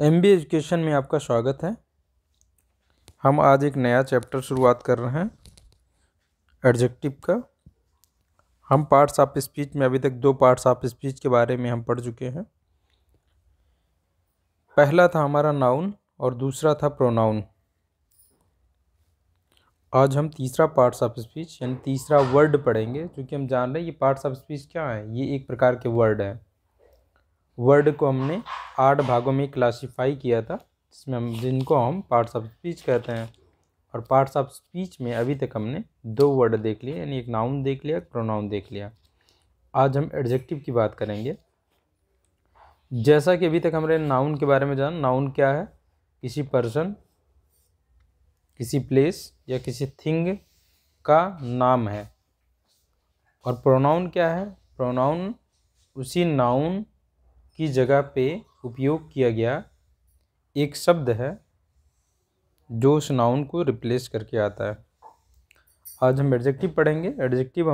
MBA education में आपका स्वागत है। हम आज एक नया चैप्टर शुरुआत कर रहे हैं एडजेक्टिव का। हम पार्ट्स ऑफ स्पीच में अभी तक 2 पार्ट्स ऑफ स्पीच के बारे में हम पढ़ चुके हैं। पहला था हमारा नाउन और दूसरा था प्रोनाउन। आज हम तीसरा पार्ट्स ऑफ स्पीच यानी तीसरा वर्ड पढ़ेंगे, क्योंकि हम जान रहे हैं ये पार्ट्स ऑफ स्पीच क्या है। ये एक प्रकार के वर्ड हैं। वर्ड को हमने 8 भागों में क्लासीफाई किया था, जिनको हम पार्ट्स ऑफ स्पीच कहते हैं। और पार्ट्स ऑफ स्पीच में अभी तक हमने 2 वर्ड देख लिए, यानी एक नाउन देख लिया, एक प्रोनाउन देख लिया। आज हम एडजेक्टिव की बात करेंगे। जैसा कि अभी तक हमने नाउन के बारे में जाना, नाउन क्या है? किसी पर्सन, किसी प्लेस या किसी थिंग का नाम है। और प्रोनाउन क्या है? प्रोनाउन उसी नाउन की जगह पे उपयोग किया गया एक शब्द है जो उस नाउन को रिप्लेस करके आता है। आज हम एडजेक्टिव पढ़ेंगे। एडजेक्टिव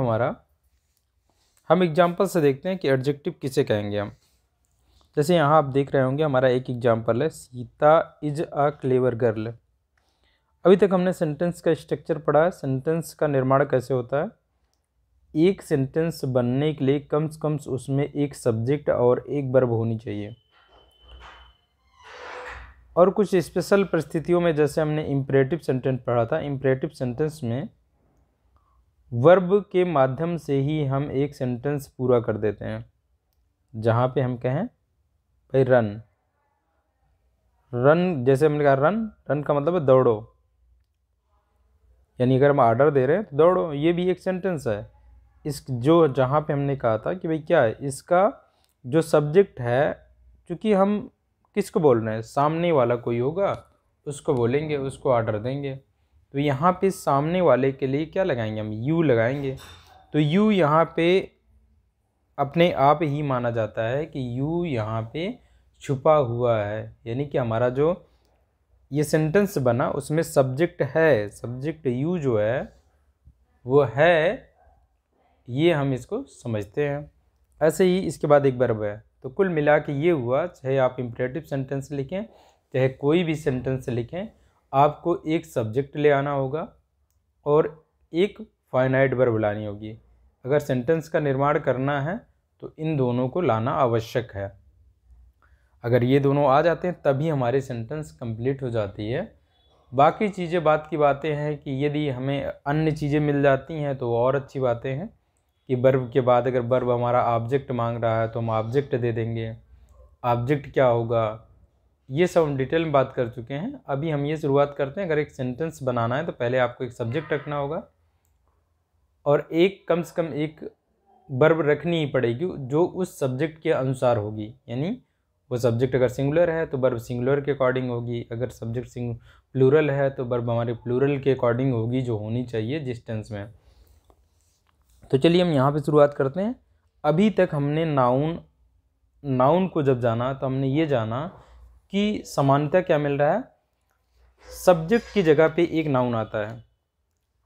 हम एग्जांपल से देखते हैं कि एडजेक्टिव किसे कहेंगे हम। जैसे यहाँ आप देख रहे होंगे, हमारा एक एग्जांपल है, Sita is a clever girl. अभी तक हमने सेंटेंस का स्ट्रक्चर पढ़ा है, सेंटेंस का निर्माण कैसे होता है। एक सेंटेंस बनने के लिए कम से कम उसमें एक सब्जेक्ट और एक वर्ब होनी चाहिए। और कुछ स्पेशल परिस्थितियों में, जैसे हमने इम्परेटिव सेंटेंस पढ़ा था, इम्परेटिव सेंटेंस में वर्ब के माध्यम से ही हम एक सेंटेंस पूरा कर देते हैं। जहाँ पे हम कहें भाई रन, रन, जैसे हमने कहा रन, रन का मतलब है दौड़ो, यानी अगर हम ऑर्डर दे रहे हैं तो दौड़ो, ये भी एक सेंटेंस है। जो जहाँ पे हमने कहा था कि भाई क्या है, इसका जो सब्जेक्ट है, क्योंकि हम किसको बोल रहे हैं, सामने वाला कोई होगा उसको बोलेंगे, उसको ऑर्डर देंगे। तो यहाँ पे सामने वाले के लिए क्या लगाएंगे हम? यू लगाएंगे। तो यू यहाँ पे अपने आप ही माना जाता है कि यू यहाँ पे छुपा हुआ है, यानी कि हमारा जो ये सेंटेंस बना उसमें सब्जेक्ट है, सब्जेक्ट यू जो है वो है, ये हम इसको समझते हैं। ऐसे ही इसके बाद एक वर्ब है। तो कुल मिला के ये हुआ, चाहे आप इम्परेटिव सेंटेंस लिखें चाहे कोई भी सेंटेंस लिखें, आपको एक सब्जेक्ट ले आना होगा और एक फाइनाइट वर्ब लानी होगी। अगर सेंटेंस का निर्माण करना है तो इन दोनों को लाना आवश्यक है। अगर ये दोनों आ जाते हैं तभी हमारी सेंटेंस कंप्लीट हो जाती है। बाकी चीज़ें बात की बातें हैं कि यदि हमें अन्य चीज़ें मिल जाती हैं तो और अच्छी बातें हैं कि वर्ब के बाद अगर वर्ब हमारा ऑब्जेक्ट मांग रहा है तो हम ऑब्जेक्ट दे देंगे। ऑब्जेक्ट क्या होगा ये सब हम डिटेल में बात कर चुके हैं। अभी हम ये शुरुआत करते हैं। अगर एक सेंटेंस बनाना है तो पहले आपको एक सब्जेक्ट रखना होगा और एक कम से कम एक वर्ब रखनी ही पड़ेगी जो उस सब्जेक्ट के अनुसार होगी। यानी वो सब्जेक्ट अगर सिंगुलर है तो वर्ब सिंगुलर के अकॉर्डिंग होगी, अगर सब्जेक्ट प्लूरल है तो वर्ब हमारे प्लूरल के अकॉर्डिंग होगी, जो होनी चाहिए जिस टेंस में। तो चलिए हम यहाँ पे शुरुआत करते हैं। अभी तक हमने नाउन को जब जाना तो हमने ये जाना कि समानता क्या मिल रहा है, सब्जेक्ट की जगह पे एक नाउन आता है।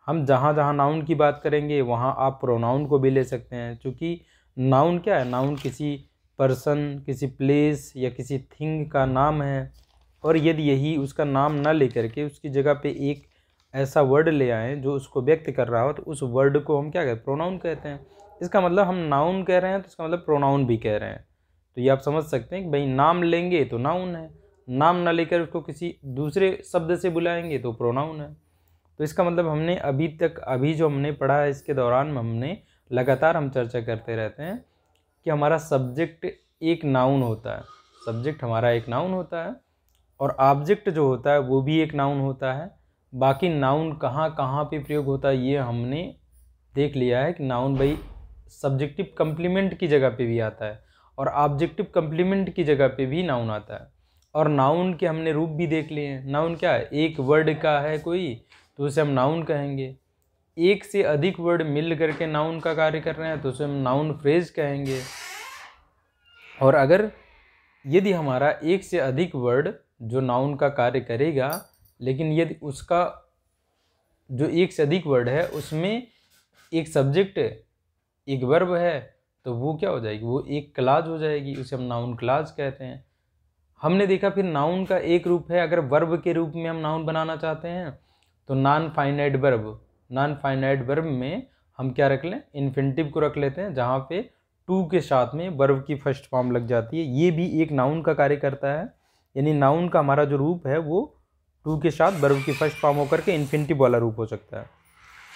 हम जहाँ जहाँ नाउन की बात करेंगे वहाँ आप प्रोनाउन को भी ले सकते हैं, क्योंकि नाउन क्या है, नाउन किसी पर्सन, किसी प्लेस या किसी थिंग का नाम है। और यदि यही उसका नाम ना लेकर के उसकी जगह पे एक ऐसा वर्ड ले आए जो उसको व्यक्त कर रहा हो, तो उस वर्ड को हम क्या कहते हैं, प्रोनाउन कहते हैं। इसका मतलब हम नाउन कह रहे हैं तो इसका मतलब प्रोनाउन भी कह रहे हैं। तो ये आप समझ सकते हैं कि भाई नाम लेंगे तो नाउन है, नाम ना लेकर उसको किसी दूसरे शब्द से बुलाएंगे तो प्रोनाउन है। तो इसका मतलब हमने अभी जो हमने पढ़ा है इसके दौरान में हमने लगातार हम चर्चा करते रहते हैं कि हमारा सब्जेक्ट एक नाउन होता है, सब्जेक्ट हमारा एक नाउन होता है और ऑब्जेक्ट जो होता है वो भी एक नाउन होता है। बाकी नाउन कहाँ कहाँ पे प्रयोग होता है ये हमने देख लिया है कि नाउन भाई सब्जेक्टिव कंप्लीमेंट की जगह पे भी आता है और ऑब्जेक्टिव कंप्लीमेंट की जगह पे भी नाउन आता है। और नाउन के हमने रूप भी देख लिए हैं। नाउन क्या है, एक वर्ड का है कोई तो उसे हम नाउन कहेंगे। एक से अधिक वर्ड मिल करके नाउन का कार्य कर रहे हैं तो उसे हम नाउन फ्रेज कहेंगे। और अगर यदि हमारा एक से अधिक वर्ड जो नाउन का कार्य करेगा, लेकिन यदि उसका जो एक से अधिक वर्ड है उसमें एक सब्जेक्ट एक वर्ब है तो वो क्या हो जाएगी, वो एक क्लाज हो जाएगी, उसे हम नाउन क्लाज कहते हैं। हमने देखा फिर नाउन का एक रूप है, अगर वर्ब के रूप में हम नाउन बनाना चाहते हैं तो non finite verb, non finite verb में हम क्या रख लें, इन्फिनिटिव को रख लेते हैं, जहाँ पे टू के साथ में वर्ब की फर्स्ट फॉर्म लग जाती है। ये भी एक नाउन का कार्य करता है, यानी नाउन का हमारा जो रूप है वो टू के साथ वर्ब की फर्स्ट फॉर्म होकर के इन्फिनिटिव वाला रूप हो सकता है।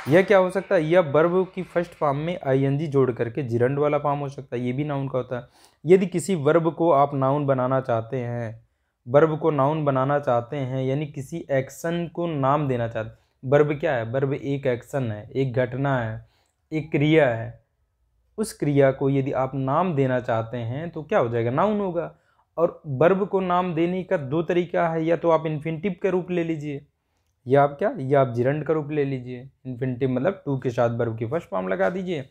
यह क्या हो सकता है, यह वर्ब की फर्स्ट फॉर्म में आईएनजी जोड़ करके जिरंड वाला फॉर्म हो सकता है, ये भी नाउन का होता है। यदि किसी वर्ब को आप नाउन बनाना चाहते हैं, वर्ब को नाउन बनाना चाहते हैं यानी किसी एक्शन को नाम देना चाहते हैं, वर्ब क्या है, वर्ब एक एक्शन है, एक घटना है, एक क्रिया है, उस क्रिया को यदि आप नाम देना चाहते हैं तो क्या हो जाएगा, नाउन होगा। और वर्ब को नाम देने का दो तरीका है, या तो आप इन्फिनिटिव का रूप ले लीजिए, या आप क्या, या आप जिरंड का रूप ले लीजिए। इन्फिनिटिव मतलब टू के साथ वर्ब की फर्स्ट फॉर्म लगा दीजिए।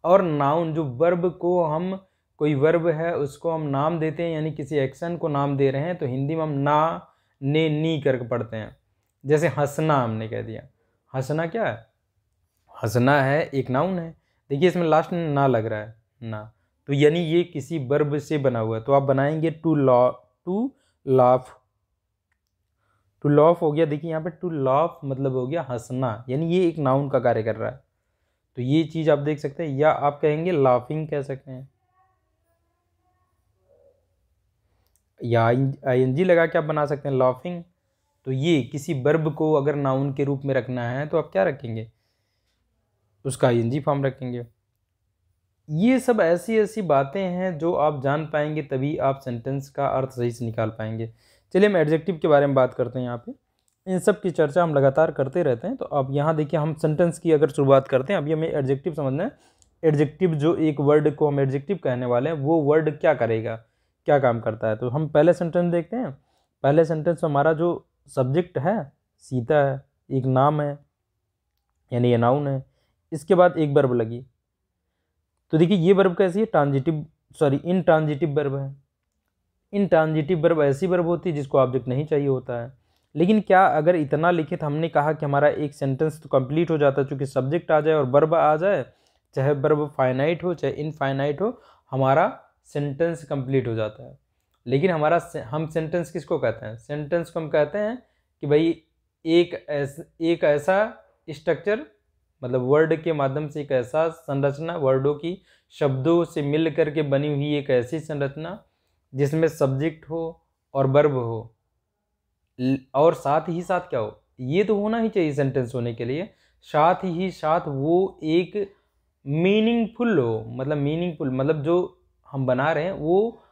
और नाउन जो वर्ब को हम, कोई वर्ब है उसको हम नाम देते हैं यानी किसी एक्शन को नाम दे रहे हैं, तो हिंदी में हम ना, ने, नी करके पढ़ते हैं। जैसे हंसना हमने कह दिया, हंसना क्या है, हंसना है एक नाउन है। देखिए इसमें लास्ट में ना लग रहा है, ना, तो यानी ये किसी वर्ब से बना हुआ है। तो आप बनाएंगे टू लाफ, टू लाफ हो गया। देखिए यहाँ पे टू लाफ मतलब हो गया हंसना, यानी ये एक नाउन का कार्य कर रहा है। तो ये चीज आप देख सकते हैं, या आप कहेंगे लाफिंग कह सकते हैं, या आईएनजी लगा के आप बना सकते हैं लाफिंग। तो ये किसी वर्ब को अगर नाउन के रूप में रखना है तो आप क्या रखेंगे, उसका आईएनजी फॉर्म रखेंगे। ये सब ऐसी ऐसी बातें हैं जो आप जान पाएंगे, तभी आप सेंटेंस का अर्थ सही से निकाल पाएंगे। चलिए हम एडजेक्टिव के बारे में बात करते हैं। यहाँ पे इन सब की चर्चा हम लगातार करते रहते हैं। तो अब यहाँ देखिए हम सेंटेंस की अगर शुरुआत करते हैं, अभी हमें एडजेक्टिव समझना है। एडजेक्टिव जो एक वर्ड को हम एडजेक्टिव कहने वाले हैं, वो वर्ड क्या करेगा, क्या काम करता है। तो हम पहले सेंटेंस देखते हैं। पहले सेंटेंस में हमारा जो सब्जेक्ट है सीता है, एक नाम है यानी ये नाउन है। इसके बाद एक वर्ब लगी, तो देखिए ये वर्ब कैसी है, इनट्रांजिटिव वर्ब है। इनट्रांजिटिव वर्ब ऐसी वर्ब होती है जिसको ऑब्जेक्ट नहीं चाहिए होता है। लेकिन क्या अगर इतना लिखित हमने कहा कि हमारा एक सेंटेंस तो कंप्लीट हो जाता है, चूंकि सब्जेक्ट आ जाए और वर्ब आ जाए, चाहे वर्ब फाइनाइट हो चाहे इनफाइनाइट हो, हमारा सेंटेंस कंप्लीट हो जाता है। लेकिन हम सेंटेंस किसको कहते हैं, सेंटेंस को हम कहते हैं कि भाई एक ऐसा स्ट्रक्चर, मतलब वर्ड के माध्यम से एक ऐसा संरचना, वर्डों की शब्दों से मिल करके बनी हुई एक ऐसी संरचना जिसमें सब्जेक्ट हो और वर्ब हो, और साथ ही साथ क्या हो, ये तो होना ही चाहिए सेंटेंस होने के लिए, साथ ही साथ वो एक मीनिंगफुल हो। मतलब जो हम बना रहे हैं वो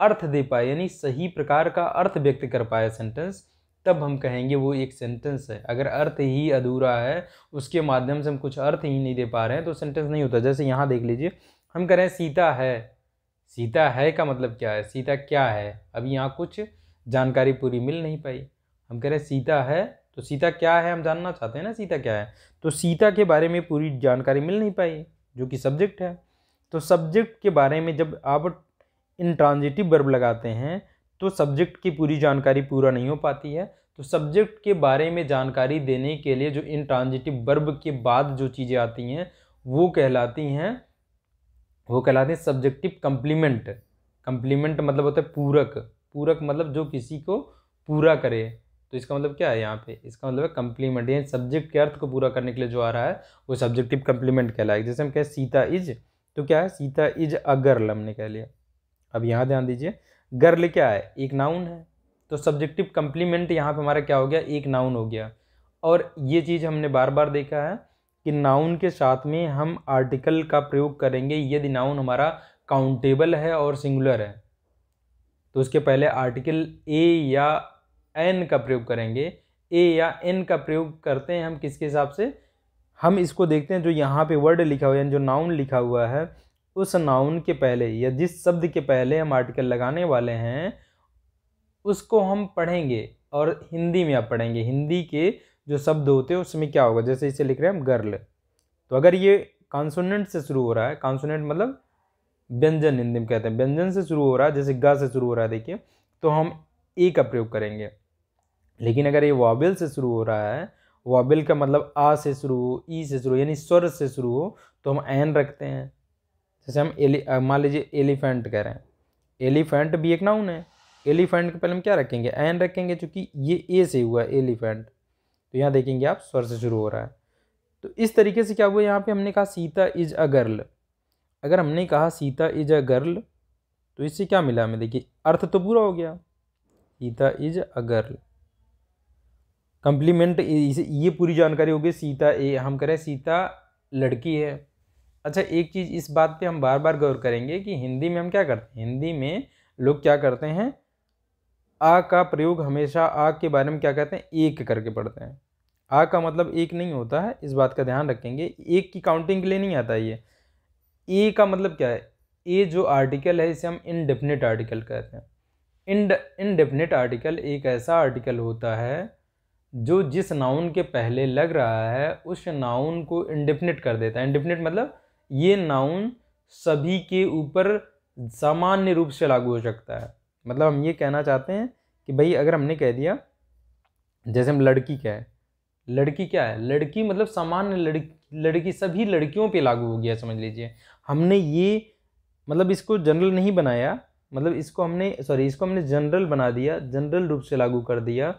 अर्थ दे पाए, यानी सही प्रकार का अर्थ व्यक्त कर पाए सेंटेंस, तब हम कहेंगे वो एक सेंटेंस है। अगर अर्थ ही अधूरा है, उसके माध्यम से हम कुछ अर्थ ही नहीं दे पा रहे हैं, तो सेंटेंस नहीं होता। जैसे यहाँ देख लीजिए, हम कह रहे हैं सीता है। सीता है का मतलब क्या है, सीता क्या है, अभी यहाँ कुछ जानकारी पूरी मिल नहीं पाई। हम कह रहे हैं सीता है, तो सीता क्या है हम जानना चाहते हैं ना, सीता क्या है। तो सीता के बारे में पूरी जानकारी मिल नहीं पाई, जो कि सब्जेक्ट है। तो सब्जेक्ट के बारे में जब आप इनट्रांजिटिव वर्ब लगाते हैं तो सब्जेक्ट की पूरी जानकारी पूरा नहीं हो पाती है। तो सब्जेक्ट के बारे में जानकारी देने के लिए जो इनट्रांजिटिव वर्ब के बाद जो चीज़ें आती हैं वो कहलाती हैं सब्जेक्टिव कंप्लीमेंट। कंप्लीमेंट मतलब होता है पूरक। पूरक मतलब जो किसी को पूरा करे। तो इसका मतलब क्या है यहाँ पे, इसका मतलब है कंप्लीमेंट, यानी सब्जेक्ट के अर्थ को पूरा करने के लिए जो आ रहा है वो सब्जेक्टिव कंप्लीमेंट कहलाएगा। जैसे हम कहें सीता इज, तो क्या है, सीता इज अ गर्ल हमने कह लिया। अब यहाँ ध्यान दीजिए, गर्ल क्या है, एक नाउन है, तो सब्जेक्टिव कंप्लीमेंट यहाँ पे हमारा क्या हो गया, एक नाउन हो गया। और ये चीज़ हमने बार बार देखा है कि नाउन के साथ में हम आर्टिकल का प्रयोग करेंगे यदि नाउन हमारा काउंटेबल है और सिंगुलर है, तो उसके पहले आर्टिकल ए या एन का प्रयोग करेंगे। ए या एन का प्रयोग करते हैं हम किसके हिसाब से, हम इसको देखते हैं जो यहाँ पे वर्ड लिखा हुआ है यानी जो नाउन लिखा हुआ है, उस नाउन के पहले या जिस शब्द के पहले हम आर्टिकल लगाने वाले हैं उसको हम पढ़ेंगे। और हिंदी में आप पढ़ेंगे, हिंदी के जो शब्द होते हैं उसमें क्या होगा, जैसे इसे लिख रहे हैं हम गर्ल, तो अगर ये कॉन्सोनेंट से शुरू हो रहा है, कॉन्सोनेंट मतलब व्यंजन हिंदी में कहते हैं, व्यंजन से शुरू हो रहा है, जैसे ग से शुरू हो रहा है देखिए, तो हम ए का प्रयोग करेंगे। लेकिन अगर ये वॉबल से शुरू हो रहा है, वॉबल का मतलब आ से शुरू हो, ई से शुरू यानी स्वर से शुरू हो, तो हम एन रखते हैं। जैसे हम मान लीजिए एलिफेंट कह रहे हैं, एलिफेंट भी एक नाउन है, एलिफेंट के पहले हम क्या रखेंगे, एन रखेंगे, क्योंकि ये ए से हुआ है एलिफेंट। तो यहाँ देखेंगे आप स्वर से शुरू हो रहा है। तो इस तरीके से क्या हुआ, यहाँ पे हमने कहा सीता इज अ गर्ल। अगर हमने कहा सीता इज अ गर्ल तो इससे क्या मिला हमें, देखिए अर्थ तो पूरा हो गया, Sita is a girl. Complement ये पूरी जानकारी हो गई। सीता हम करें सीता लड़की है। अच्छा, एक चीज़ इस बात पे हम बार बार गौर करेंगे कि हिंदी में हम क्या करते हैं, हिंदी में लोग क्या करते हैं, आ का प्रयोग हमेशा आ के बारे में क्या कहते हैं, एक करके पढ़ते हैं। आ का मतलब एक नहीं होता है, इस बात का ध्यान रखेंगे। एक की काउंटिंग के लिए नहीं आता ये। ए का मतलब क्या है, ए जो आर्टिकल है इसे हम इनडेफिनिट आर्टिकल कहते हैं। इनडेफिनिट आर्टिकल एक ऐसा आर्टिकल होता है जो जिस नाउन के पहले लग रहा है उस नाउन को इंडेफिनिट कर देता है। इंडेफिनिट मतलब ये नाउन सभी के ऊपर सामान्य रूप से लागू हो सकता है। मतलब हम ये कहना चाहते हैं कि भाई अगर हमने कह दिया, जैसे हम लड़की क्या है, लड़की क्या है, लड़की मतलब सामान्य लड़की सभी लड़कियों पे लागू हो गया, समझ लीजिए। हमने ये मतलब इसको जनरल नहीं बनाया, मतलब इसको हमने जनरल बना दिया, जनरल रूप से लागू कर दिया।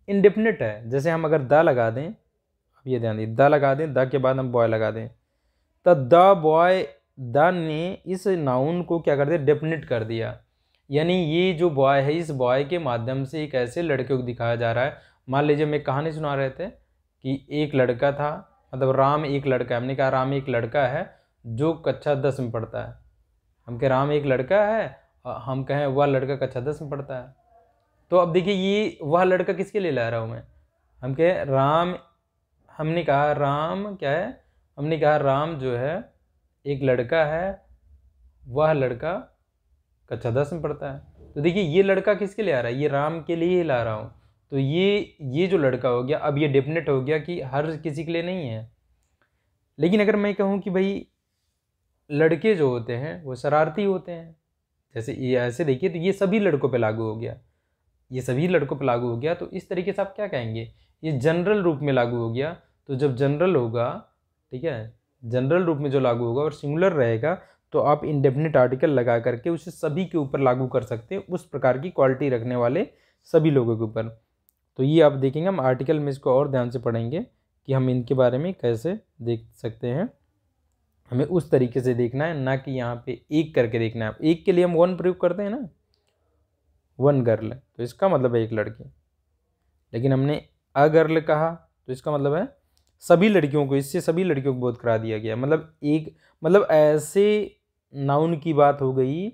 इंडेफिनिट है, जैसे हम अगर द लगा दें, अब ये ध्यान दिए, द लगा दें, द के बाद हम बॉय लगा दें, तो द बॉय, द ने इस नाउन को क्या कर दिया, डेफिनिट कर दिया। यानी ये जो बॉय है, इस बॉय के माध्यम से एक ऐसे लड़के को दिखाया जा रहा है। मान लीजिए मैं कहानी सुना रहे थे कि एक लड़का था, मतलब राम एक लड़का है। हमने कहा राम एक लड़का है जो कक्षा 10 में पढ़ता है। हम कहें राम एक लड़का है, हम कहें वह लड़का कक्षा 10 में पढ़ता है। तो अब देखिए ये वह लड़का किसके लिए ला रहा हूँ मैं, हम कहें राम, हमने कहा राम क्या है, हमने कहा राम जो है एक लड़का है, वह लड़का कक्षा 10 में पढ़ता है। तो देखिए ये लड़का किसके लिए आ रहा है, ये राम के लिए ही ला रहा हूँ। तो ये जो लड़का हो गया, अब ये डेफिनेट हो गया कि हर किसी के लिए नहीं है। लेकिन अगर मैं कहूँ कि भाई लड़के जो होते हैं वो शरारती होते हैं, जैसे ये ऐसे देखिए, तो ये सभी लड़कों पे लागू हो गया, ये सभी लड़कों पे लागू हो गया। तो इस तरीके से आप क्या कहेंगे, ये जनरल रूप में लागू हो गया। तो जब जनरल होगा, ठीक है, जनरल रूप में जो लागू होगा और सिंगुलर रहेगा तो आप इंडेफिनिट आर्टिकल लगा करके उसे सभी के ऊपर लागू कर सकते हैं, उस प्रकार की क्वालिटी रखने वाले सभी लोगों के ऊपर। तो ये आप देखेंगे, हम आर्टिकल में इसको और ध्यान से पढ़ेंगे कि हम इनके बारे में कैसे देख सकते हैं। हमें उस तरीके से देखना है, ना कि यहाँ पे एक करके देखना है। एक के लिए हम वन प्रयोग करते हैं ना, वन गर्ल, तो इसका मतलब है एक लड़की। लेकिन हमने अ गर्ल कहा तो इसका मतलब है सभी लड़कियों को, इससे सभी लड़कियों को बोध करा दिया गया। मतलब एक, मतलब ऐसे नाउन की बात हो गई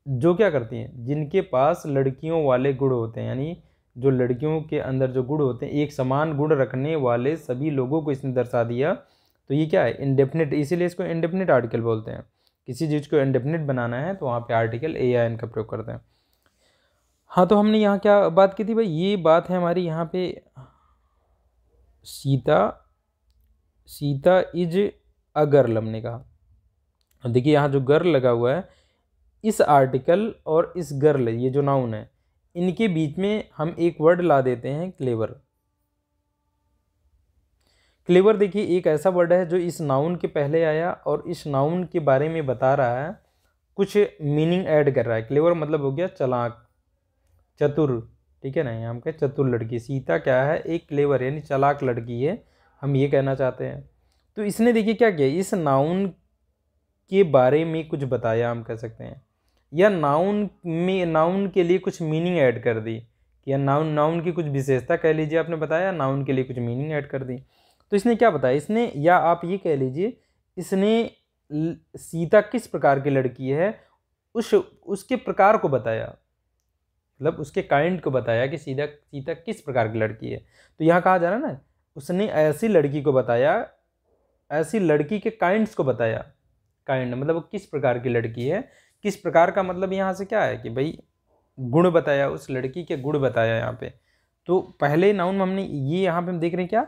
जो क्या करती हैं, जिनके पास लड़कियों वाले गुण होते हैं, यानी जो लड़कियों के अंदर जो गुण होते हैं, एक समान गुण रखने वाले सभी लोगों को इसने दर्शा दिया। तो ये क्या है, इंडेफिनिट, इसीलिए इसको इंडेफिनिट आर्टिकल बोलते हैं। किसी चीज़ को इंडेफिनिट बनाना है तो वहाँ पे आर्टिकल ए या एन का प्रयोग करते हैं। हाँ, तो हमने यहाँ क्या बात की थी भाई, ये बात है हमारी यहाँ पे Sita, Sita is a girl हमने कहा। देखिए यहाँ जो गर्ल लगा हुआ है, इस आर्टिकल और इस गर्ल, ये जो नाउन है, इनके बीच में हम एक वर्ड ला देते हैं क्लेवर। क्लेवर देखिए एक ऐसा वर्ड है जो इस नाउन के पहले आया और इस नाउन के बारे में बता रहा है, कुछ मीनिंग ऐड कर रहा है। क्लेवर मतलब हो गया चालाक, चतुर, ठीक है ना। यहाँ हम कहें चतुर लड़की, सीता क्या है, एक क्लेवर यानी चालाक लड़की है, हम ये कहना चाहते हैं। तो इसने देखिए क्या किया, इस नाउन के बारे में कुछ बताया, हम कह सकते हैं, या नाउन में, नाउन के लिए कुछ मीनिंग ऐड कर दी, या नाउन की कुछ विशेषता कह लीजिए आपने बताया, नाउन के लिए कुछ मीनिंग ऐड कर दी। तो इसने क्या बताया, इसने, या आप ये कह लीजिए इसने सीता किस प्रकार की लड़की है उसके प्रकार को बताया, मतलब उसके काइंड को बताया कि सीता किस प्रकार की लड़की है। तो यहाँ कहा जा रहा है ना, उसने ऐसी लड़की को बताया, ऐसी लड़की के काइंड्स को बताया। काइंड मतलब वो किस प्रकार की लड़की है, किस प्रकार का मतलब यहाँ से क्या है कि भाई गुण बताया, उस लड़की के गुण बताया यहाँ पे। तो पहले नाउन में हमने ये, यहाँ पे हम देख रहे हैं क्या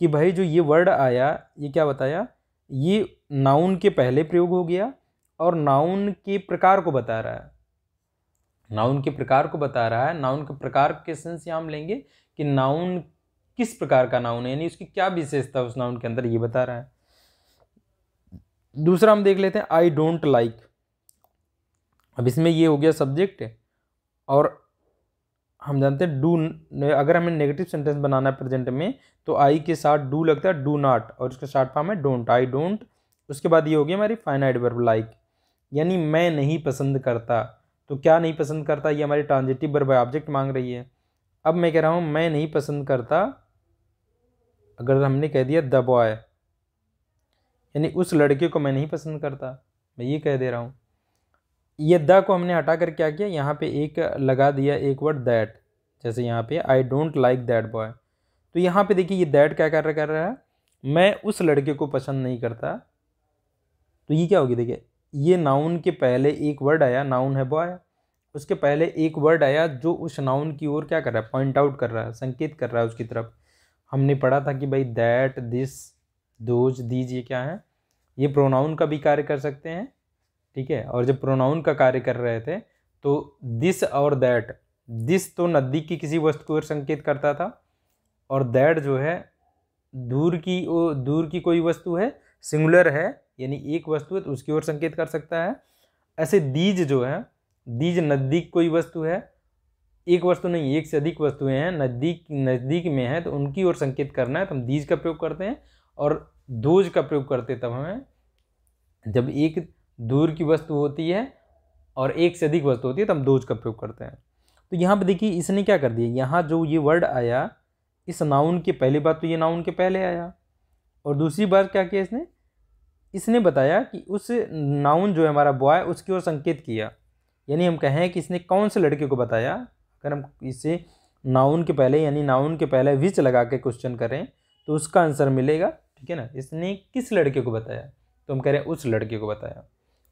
कि भाई जो ये वर्ड आया, ये क्या बताया, ये नाउन के पहले प्रयोग हो गया और नाउन के प्रकार को बता रहा है, नाउन के प्रकार को बता रहा है। नाउन के प्रकार के सेंस यहाँ हम लेंगे कि नाउन किस प्रकार का नाउन है, यानी उसकी क्या विशेषता उस नाउन के अंदर, ये बता रहा है। दूसरा हम देख लेते हैं आई डोंट लाइक। अब इसमें ये हो गया सब्जेक्ट और हम जानते हैं डू, अगर हमें नेगेटिव सेंटेंस बनाना है प्रेजेंट में तो आई के साथ डू लगता है, डू नॉट, और इसका शॉर्ट फॉर्म है डोंट, आई डोंट। उसके बाद ये हो गया हमारी फाइनाइट वर्ब लाइक, यानी मैं नहीं पसंद करता। तो क्या नहीं पसंद करता, ये हमारी ट्रांजिटिव वर्ब है, ऑब्जेक्ट मांग रही है। अब मैं कह रहा हूँ मैं नहीं पसंद करता, अगर हमने कह दिया द बॉय, यानी उस लड़के को मैं नहीं पसंद करता, मैं ये कह दे रहा हूँ। ये द को हमने हटा कर क्या किया, यहाँ पे एक लगा दिया, एक वर्ड दैट, जैसे यहाँ पे I don't like that boy. तो यहाँ पे देखिए ये दैट क्या कर रहा है, मैं उस लड़के को पसंद नहीं करता। तो ये क्या होगी, देखिए ये नाउन के पहले एक वर्ड आया, नाउन है बॉय, उसके पहले एक वर्ड आया जो उस नाउन की ओर क्या कर रहा है, पॉइंट आउट कर रहा है, संकेत कर रहा है उसकी तरफ। हमने पढ़ा था कि भाई दैट, दिस, दोज, दीज, ये क्या है, ये प्रोनाउन का भी कार्य कर सकते हैं, ठीक है। और जब प्रोनाउन का कार्य कर रहे थे तो दिस और दैट, दिस तो नज़दीक की किसी वस्तु की ओर संकेत करता था, और दैट जो है दूर की कोई वस्तु है, सिंगुलर है, यानी एक वस्तु है तो उसकी ओर संकेत कर सकता है। ऐसे दीज जो है, दीज नज़दीक कोई वस्तु है, एक वस्तु नहीं, एक से अधिक वस्तुएं हैं, नज़दीक में है तो उनकी ओर संकेत करना है तो हम दीज का प्रयोग करते हैं, और दोज का प्रयोग करते तब हमें जब एक दूर की वस्तु होती है और एक से अधिक वस्तु होती है तो हम दोज का प्रयोग करते हैं। तो यहाँ पे देखिए इसने क्या कर दिया, यहाँ जो ये वर्ड आया इस नाउन के, पहली बात तो ये नाउन के पहले आया, और दूसरी बात क्या किया इसने बताया कि उस नाउन जो है हमारा बॉय उसकी ओर संकेत किया। यानी हम कहें कि इसने कौन से लड़के को बताया, अगर हम इसे नाउन के पहले यानी नाउन के पहले विच लगा के क्वेश्चन करें तो उसका आंसर मिलेगा, ठीक है ना। इसने किस लड़के को बताया, तो हम कह रहे हैं उस लड़के को बताया,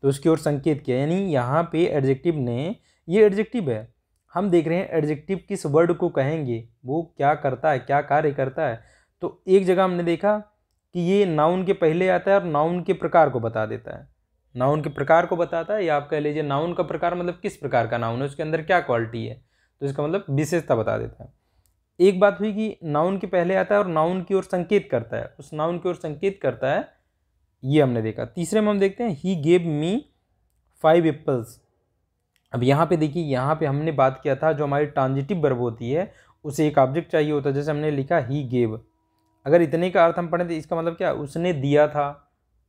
तो उसकी ओर संकेत किया। यानी यहाँ पे एडजेक्टिव ने, ये एडजेक्टिव है, हम देख रहे हैं एडजेक्टिव किस वर्ड को कहेंगे, वो क्या करता है, क्या कार्य करता है। तो एक जगह हमने देखा कि ये नाउन के पहले आता है और नाउन के प्रकार को बता देता है, नाउन के प्रकार को बताता है, या आप कह लीजिए नाउन का प्रकार मतलब किस प्रकार का नाउन है, उसके अंदर क्या क्वालिटी है, तो इसका मतलब विशेषता बता देता है। एक बात हुई कि नाउन के पहले आता है और नाउन की ओर संकेत करता है, उस नाउन की ओर संकेत करता है, ये हमने देखा। तीसरे में हम देखते हैं ही गेव मी 5 एप्पल्स। अब यहाँ पे देखिए, यहाँ पे हमने बात किया था जो हमारी ट्रांजिटिव वर्ब होती है उसे एक ऑब्जेक्ट चाहिए होता है, जैसे हमने लिखा ही गेव। अगर इतने का अर्थ हम पढ़ें तो इसका मतलब क्या, उसने दिया था,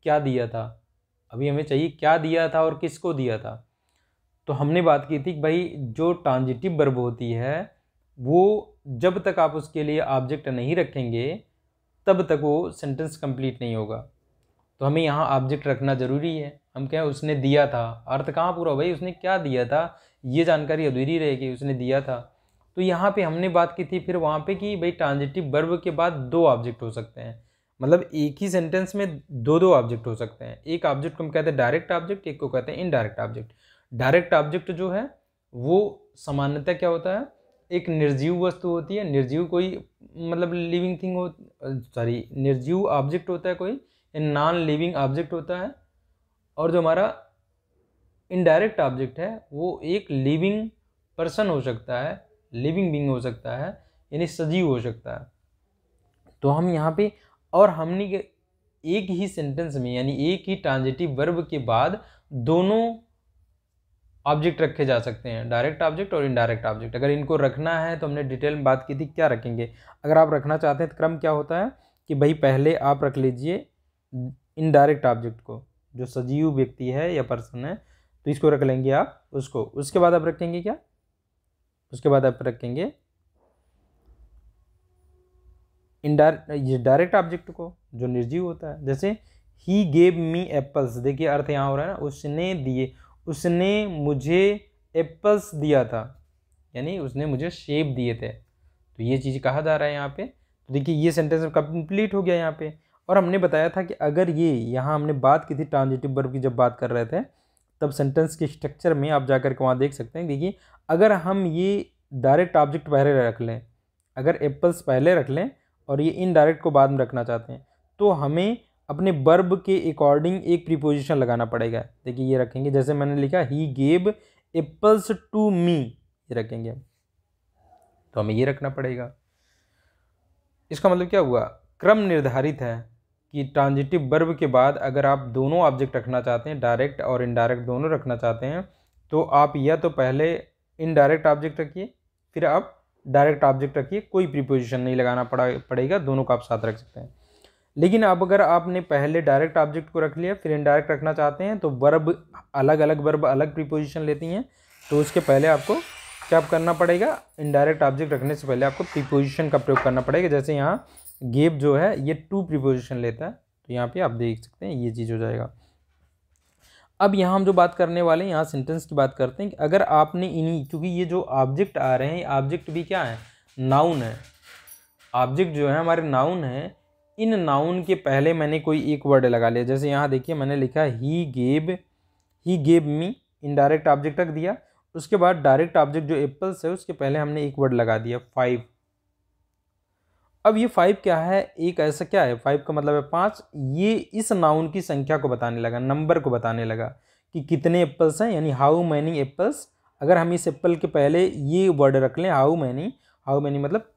क्या दिया था, अभी हमें चाहिए क्या दिया था और किसको दिया था। तो हमने बात की थी कि भाई जो ट्रांजिटिव वर्ब होती है वो जब तक आप उसके लिए ऑब्जेक्ट नहीं रखेंगे तब तक वो सेंटेंस कंप्लीट नहीं होगा। तो हमें यहाँ ऑब्जेक्ट रखना ज़रूरी है। हम क्या, उसने दिया था, अर्थ कहाँ पूरा भाई, उसने क्या दिया था, ये जानकारी अधूरी रहेगी, उसने दिया था। तो यहाँ पे हमने बात की थी फिर वहाँ पे कि भाई ट्रांजिटिव वर्ब के बाद 2 ऑब्जेक्ट हो सकते हैं, मतलब एक ही सेंटेंस में 2 ऑब्जेक्ट हो सकते हैं। एक ऑब्जेक्ट को हम कहते हैं डायरेक्ट ऑब्जेक्ट, एक को कहते हैं इनडायरेक्ट ऑब्जेक्ट। डायरेक्ट ऑब्जेक्ट जो है वो सामान्यतः क्या होता है, एक निर्जीव वस्तु होती है, निर्जीव कोई मतलब लिविंग थिंग हो, सॉरी निर्जीव ऑब्जेक्ट होता है कोई, नॉन लिविंग ऑब्जेक्ट होता है। और जो हमारा इनडायरेक्ट ऑब्जेक्ट है वो एक लिविंग पर्सन हो सकता है, लिविंग बीइंग हो सकता है, यानी सजीव हो सकता है। तो हम यहाँ पे, और हमने एक ही सेंटेंस में यानी एक ही ट्रांजिटिव वर्ब के बाद दोनों ऑब्जेक्ट रखे जा सकते हैं, डायरेक्ट ऑब्जेक्ट और इनडायरेक्ट ऑब्जेक्ट। अगर इनको रखना है तो हमने डिटेल में बात की थी क्या रखेंगे। अगर आप रखना चाहते हैं तो क्रम क्या होता है कि भाई पहले आप रख लीजिए इनडायरेक्ट ऑब्जेक्ट को, जो सजीव व्यक्ति है या पर्सन है तो इसको रख लेंगे आप उसको, उसके बाद आप रखेंगे क्या, उसके बाद आप रखेंगे डायरेक्ट ऑब्जेक्ट को जो निर्जीव होता है। जैसे ही गेव मी एप्पल्स, देखिए अर्थ यहाँ हो रहा है ना, उसने दिए, उसने मुझे एप्पल्स दिया था, यानी उसने मुझे सेब दिए थे। तो ये चीज़ कहा जा रहा है यहाँ पे। तो देखिए ये सेंटेंस कंप्लीट हो गया यहाँ पे। और हमने बताया था कि अगर ये, यहाँ हमने बात की थी ट्रांजिटिव वर्ब की, जब बात कर रहे थे तब सेंटेंस के स्ट्रक्चर में आप जाकर के वहाँ देख सकते हैं। देखिए अगर हम ये डायरेक्ट ऑब्जेक्ट पहले रख लें, अगर एप्पल्स पहले रख लें और ये इनडायरेक्ट को बाद में रखना चाहते हैं तो हमें अपने वर्ब के अकॉर्डिंग एक प्रीपोजिशन लगाना पड़ेगा। देखिए ये रखेंगे, जैसे मैंने लिखा he gave apples to me, ये रखेंगे तो हमें ये रखना पड़ेगा। इसका मतलब क्या हुआ, क्रम निर्धारित है कि ट्रांजिटिव वर्ब के बाद अगर आप दोनों ऑब्जेक्ट रखना चाहते हैं, डायरेक्ट और इनडायरेक्ट दोनों रखना चाहते हैं, तो आप या तो पहले इनडायरेक्ट ऑब्जेक्ट रखिए, फिर आप डायरेक्ट ऑब्जेक्ट रखिए, कोई प्रीपोजिशन नहीं लगाना पड़ेगा, दोनों को आप साथ रख सकते हैं। लेकिन अब अगर आपने पहले डायरेक्ट ऑब्जेक्ट को रख लिया फिर इनडायरेक्ट रखना चाहते हैं तो वर्ब अलग अलग वर्ब अलग प्रीपोजिशन लेती हैं, तो उसके पहले आपको क्या करना पड़ेगा, इनडायरेक्ट ऑब्जेक्ट रखने से पहले आपको प्रीपोजिशन का प्रयोग करना पड़ेगा। जैसे यहाँ गेव जो है ये टू प्रीपोजिशन लेता है, तो यहाँ पे आप देख सकते हैं ये चीज़ हो जाएगा। अब यहाँ हम जो बात करने वाले हैं, यहाँ सेंटेंस की बात करते हैं कि अगर आपने इन्हीं, क्योंकि ये जो ऑब्जेक्ट आ रहे हैं ऑब्जेक्ट भी क्या है, नाउन है, ऑब्जेक्ट जो है हमारे नाउन है, इन नाउन के पहले मैंने कोई एक वर्ड लगा लिया। जैसे यहाँ देखिए मैंने लिखा he gave me, indirect object रख दिया, उसके बाद डायरेक्ट ऑब्जेक्ट जो एप्पल्स है उसके पहले हमने एक वर्ड लगा दिया 5। अब ये 5 क्या है, एक ऐसा क्या है, 5 का मतलब है 5, ये इस नाउन की संख्या को बताने लगा, नंबर को बताने लगा कि कितने एप्पल्स हैं, यानी हाउ मैनी एप्पल्स। अगर हम इस एप्पल के पहले ये वर्ड रख लें हाउ मैनी मतलब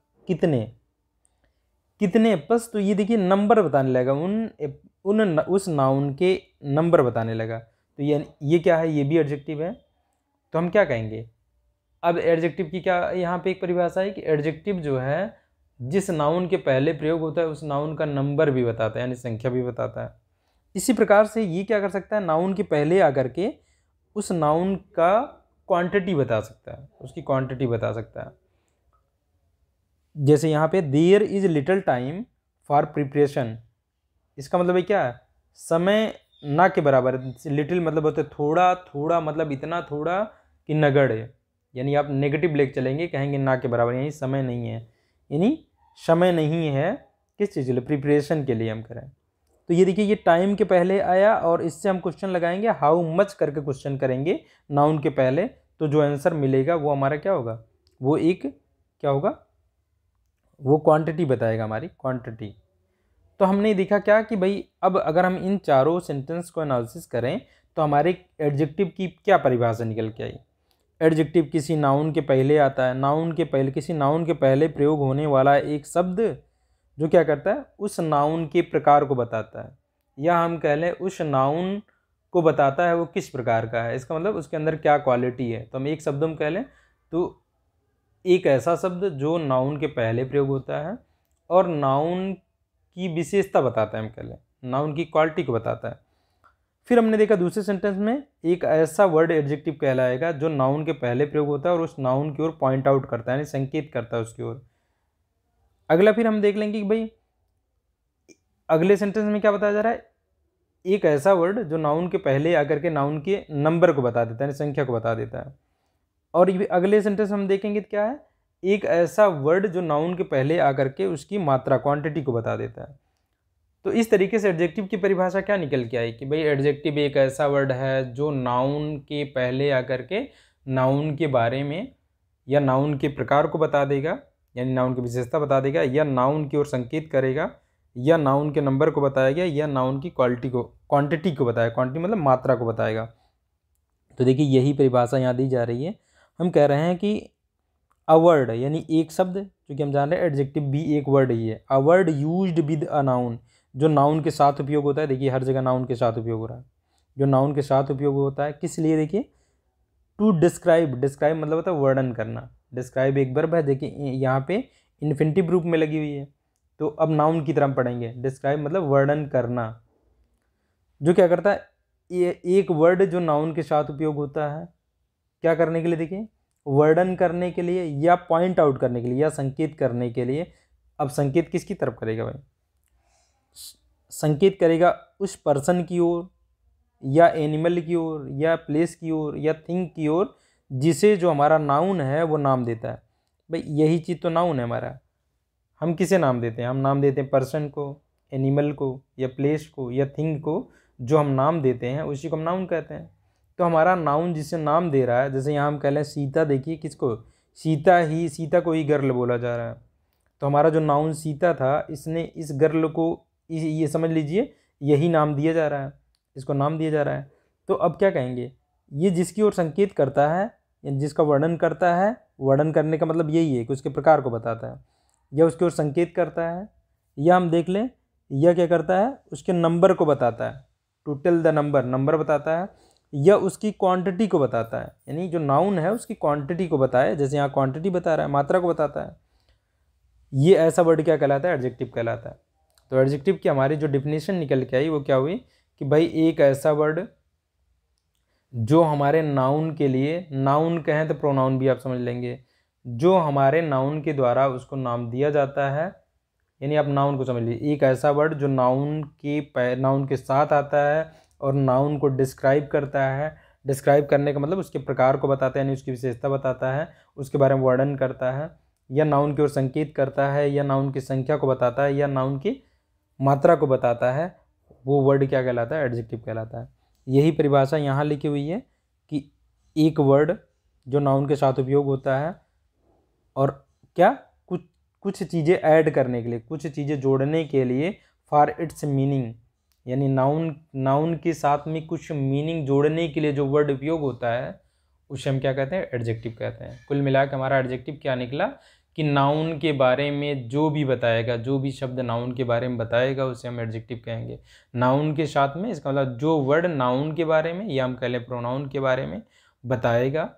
कितने एप्पल्स, तो ये देखिए नंबर बताने लगा, उस नाउन के नंबर बताने लगा। तो ये क्या है, ये भी एडजेक्टिव है, तो हम क्या कहेंगे। अब एडजेक्टिव की क्या यहाँ पे एक परिभाषा है कि एडजेक्टिव जो है जिस नाउन के पहले प्रयोग होता है उस नाउन का नंबर भी बताता है, यानी संख्या भी बताता है। इसी प्रकार से ये क्या कर सकता है, नाउन के पहले आकर के उस नाउन का क्वांटिटी बता सकता है, उसकी क्वांटिटी बता सकता है। जैसे यहाँ पे there is little time for preparation, इसका मतलब है क्या है, समय ना के बराबर है। लिटिल मतलब होता है थोड़ा, थोड़ा मतलब इतना थोड़ा कि नगण्य है, यानी आप नेगेटिव लेके चलेंगे, कहेंगे ना के बराबर, यानी समय नहीं है, यानी समय नहीं है किस चीज़ के लिए, प्रिपरेशन के लिए हम करें। तो ये देखिए ये टाइम के पहले आया और इससे हम क्वेश्चन लगाएंगे, हाउ मच करके क्वेश्चन करेंगे नाउन के पहले, तो जो आंसर मिलेगा वो हमारा क्या होगा, वो एक क्या होगा, वो क्वांटिटी बताएगा, हमारी क्वांटिटी। तो हमने देखा क्या कि भाई अब अगर हम इन चारों सेंटेंस को एनालिसिस करें तो हमारे एडजेक्टिव की क्या परिभाषा निकल के आई। एडजेक्टिव किसी नाउन के पहले आता है, किसी नाउन के पहले प्रयोग होने वाला एक शब्द जो क्या करता है, उस नाउन के प्रकार को बताता है, या हम कह लें उस नाउन को बताता है वो किस प्रकार का है, इसका मतलब उसके अंदर क्या क्वालिटी है। तो हम एक शब्द में कह लें तो एक ऐसा शब्द जो नाउन के पहले प्रयोग होता है और नाउन की विशेषता बताता है, हम कह लें नाउन की क्वालिटी को बताता है। फिर हमने देखा दूसरे सेंटेंस में एक ऐसा वर्ड एडजेक्टिव कहलाएगा जो नाउन के पहले प्रयोग होता है और उस नाउन की ओर पॉइंट आउट करता है, यानी संकेत करता है उसकी ओर। अगला फिर हम देख लेंगे कि भाई अगले सेंटेंस में क्या बताया जा रहा है, एक ऐसा वर्ड जो नाउन के पहले आकर के नाउन के नंबर को बता देता है, यानी संख्या को बता देता है। और ये अगले सेंटेंस हम देखेंगे तो क्या है, एक ऐसा वर्ड जो नाउन के पहले आकर के उसकी मात्रा क्वांटिटी को बता देता है। तो इस तरीके से एडजेक्टिव की परिभाषा क्या निकल के आई कि भाई एडजेक्टिव एक ऐसा वर्ड है जो नाउन के पहले आकर के नाउन के बारे में या नाउन के प्रकार को बता देगा, यानी नाउन की विशेषता बता देगा, या नाउन की ओर संकेत करेगा, या नाउन के नंबर को बताएगा, या नाउन की क्वांटिटी को बताएगा, क्वांटिटी मतलब मात्रा को बताएगा। तो देखिए यही परिभाषा यहाँ दी जा रही है। हम कह रहे हैं कि अ वर्ड यानी एक शब्द, क्योंकि हम जान रहे हैं एडजेक्टिव भी एक वर्ड ही है, a word used with a noun, जो नाउन के साथ उपयोग होता है। देखिए हर जगह नाउन के साथ उपयोग हो रहा है, जो नाउन के साथ उपयोग होता है किस लिए, देखिए टू डिस्क्राइब मतलब होता है वर्णन करना, डिस्क्राइब एक वर्ब है, देखिए यहाँ पे इन्फिनिटिव रूप में लगी हुई है। तो अब नाउन की तरफ पढ़ेंगे, डिस्क्राइब मतलब वर्णन करना, जो क्या करता है, ये एक वर्ड जो नाउन के साथ उपयोग होता है क्या करने के लिए, देखिए वर्णन करने के लिए या पॉइंट आउट करने के लिए या संकेत करने के लिए। अब संकेत किसकी तरफ करेगा भाई, संकेत करेगा उस पर्सन की ओर या एनिमल की ओर या प्लेस की ओर या थिंग की ओर जिसे जो हमारा नाउन है वो नाम देता है। भाई यही चीज़ तो नाउन है हमारा, हम किसे नाम देते हैं, हम नाम देते हैं पर्सन को, एनिमल को या प्लेस को या थिंग को, जो हम नाम देते हैं उसी को हम नाउन कहते हैं। तो हमारा नाउन जिसे नाम दे रहा है, जैसे यहाँ हम कह लें सीता, देखिए किसको, सीता को ही गर्ल बोला जा रहा है। तो हमारा जो नाउन सीता था, इसने इस गर्ल को ये समझ लीजिए यही नाम दिया जा रहा है, इसको नाम दिया जा रहा है। तो अब क्या कहेंगे, ये जिसकी ओर संकेत करता है या जिसका वर्णन करता है, वर्णन करने का मतलब यही है कि उसके प्रकार को बताता है या उसकी ओर संकेत करता है, या हम देख लें यह क्या करता है, उसके नंबर को बताता है, टू टेल द नंबर बताता है। या उसकी क्वांटिटी को बताता है, यानी जो नाउन है उसकी क्वांटिटी को बताए, जैसे यहाँ क्वांटिटी बता रहा है, मात्रा को बताता है, ये ऐसा वर्ड क्या कहलाता है? एडजेक्टिव कहलाता है। तो एडजेक्टिव की हमारी जो डिफिनीशन निकल के आई वो क्या हुई कि भाई एक ऐसा वर्ड जो हमारे नाउन के लिए, नाउन कहें तो प्रोनाउन भी आप समझ लेंगे, जो हमारे नाउन के द्वारा उसको नाम दिया जाता है, यानी आप नाउन को समझ लीजिए, एक ऐसा वर्ड जो नाउन के साथ आता है और नाउन को डिस्क्राइब करता है। डिस्क्राइब करने का मतलब उसके प्रकार को बताता है, यानी उसकी विशेषता बताता है, उसके बारे में वर्णन करता है, या नाउन की ओर संकेत करता है, या नाउन की संख्या को बताता है, या नाउन की मात्रा को बताता है, वो वर्ड क्या कहलाता है? एडजेक्टिव कहलाता है। यही परिभाषा यहाँ लिखी हुई है कि एक वर्ड जो नाउन के साथ उपयोग होता है और क्या कुछ चीज़ें ऐड करने के लिए, कुछ चीज़ें जोड़ने के लिए, फॉर इट्स मीनिंग, यानी नाउन के साथ में कुछ मीनिंग जोड़ने के लिए जो वर्ड उपयोग होता है उसे हम क्या कहते हैं? एडजेक्टिव कहते हैं। कुल मिलाकर हमारा एडजेक्टिव क्या निकला कि नाउन के बारे में जो भी बताएगा, जो भी शब्द नाउन के बारे में बताएगा उसे हम एडजेक्टिव कहेंगे। नाउन के साथ में, इसका मतलब जो वर्ड नाउन के बारे में या हम कह लें प्रोनाउन के बारे में बताएगा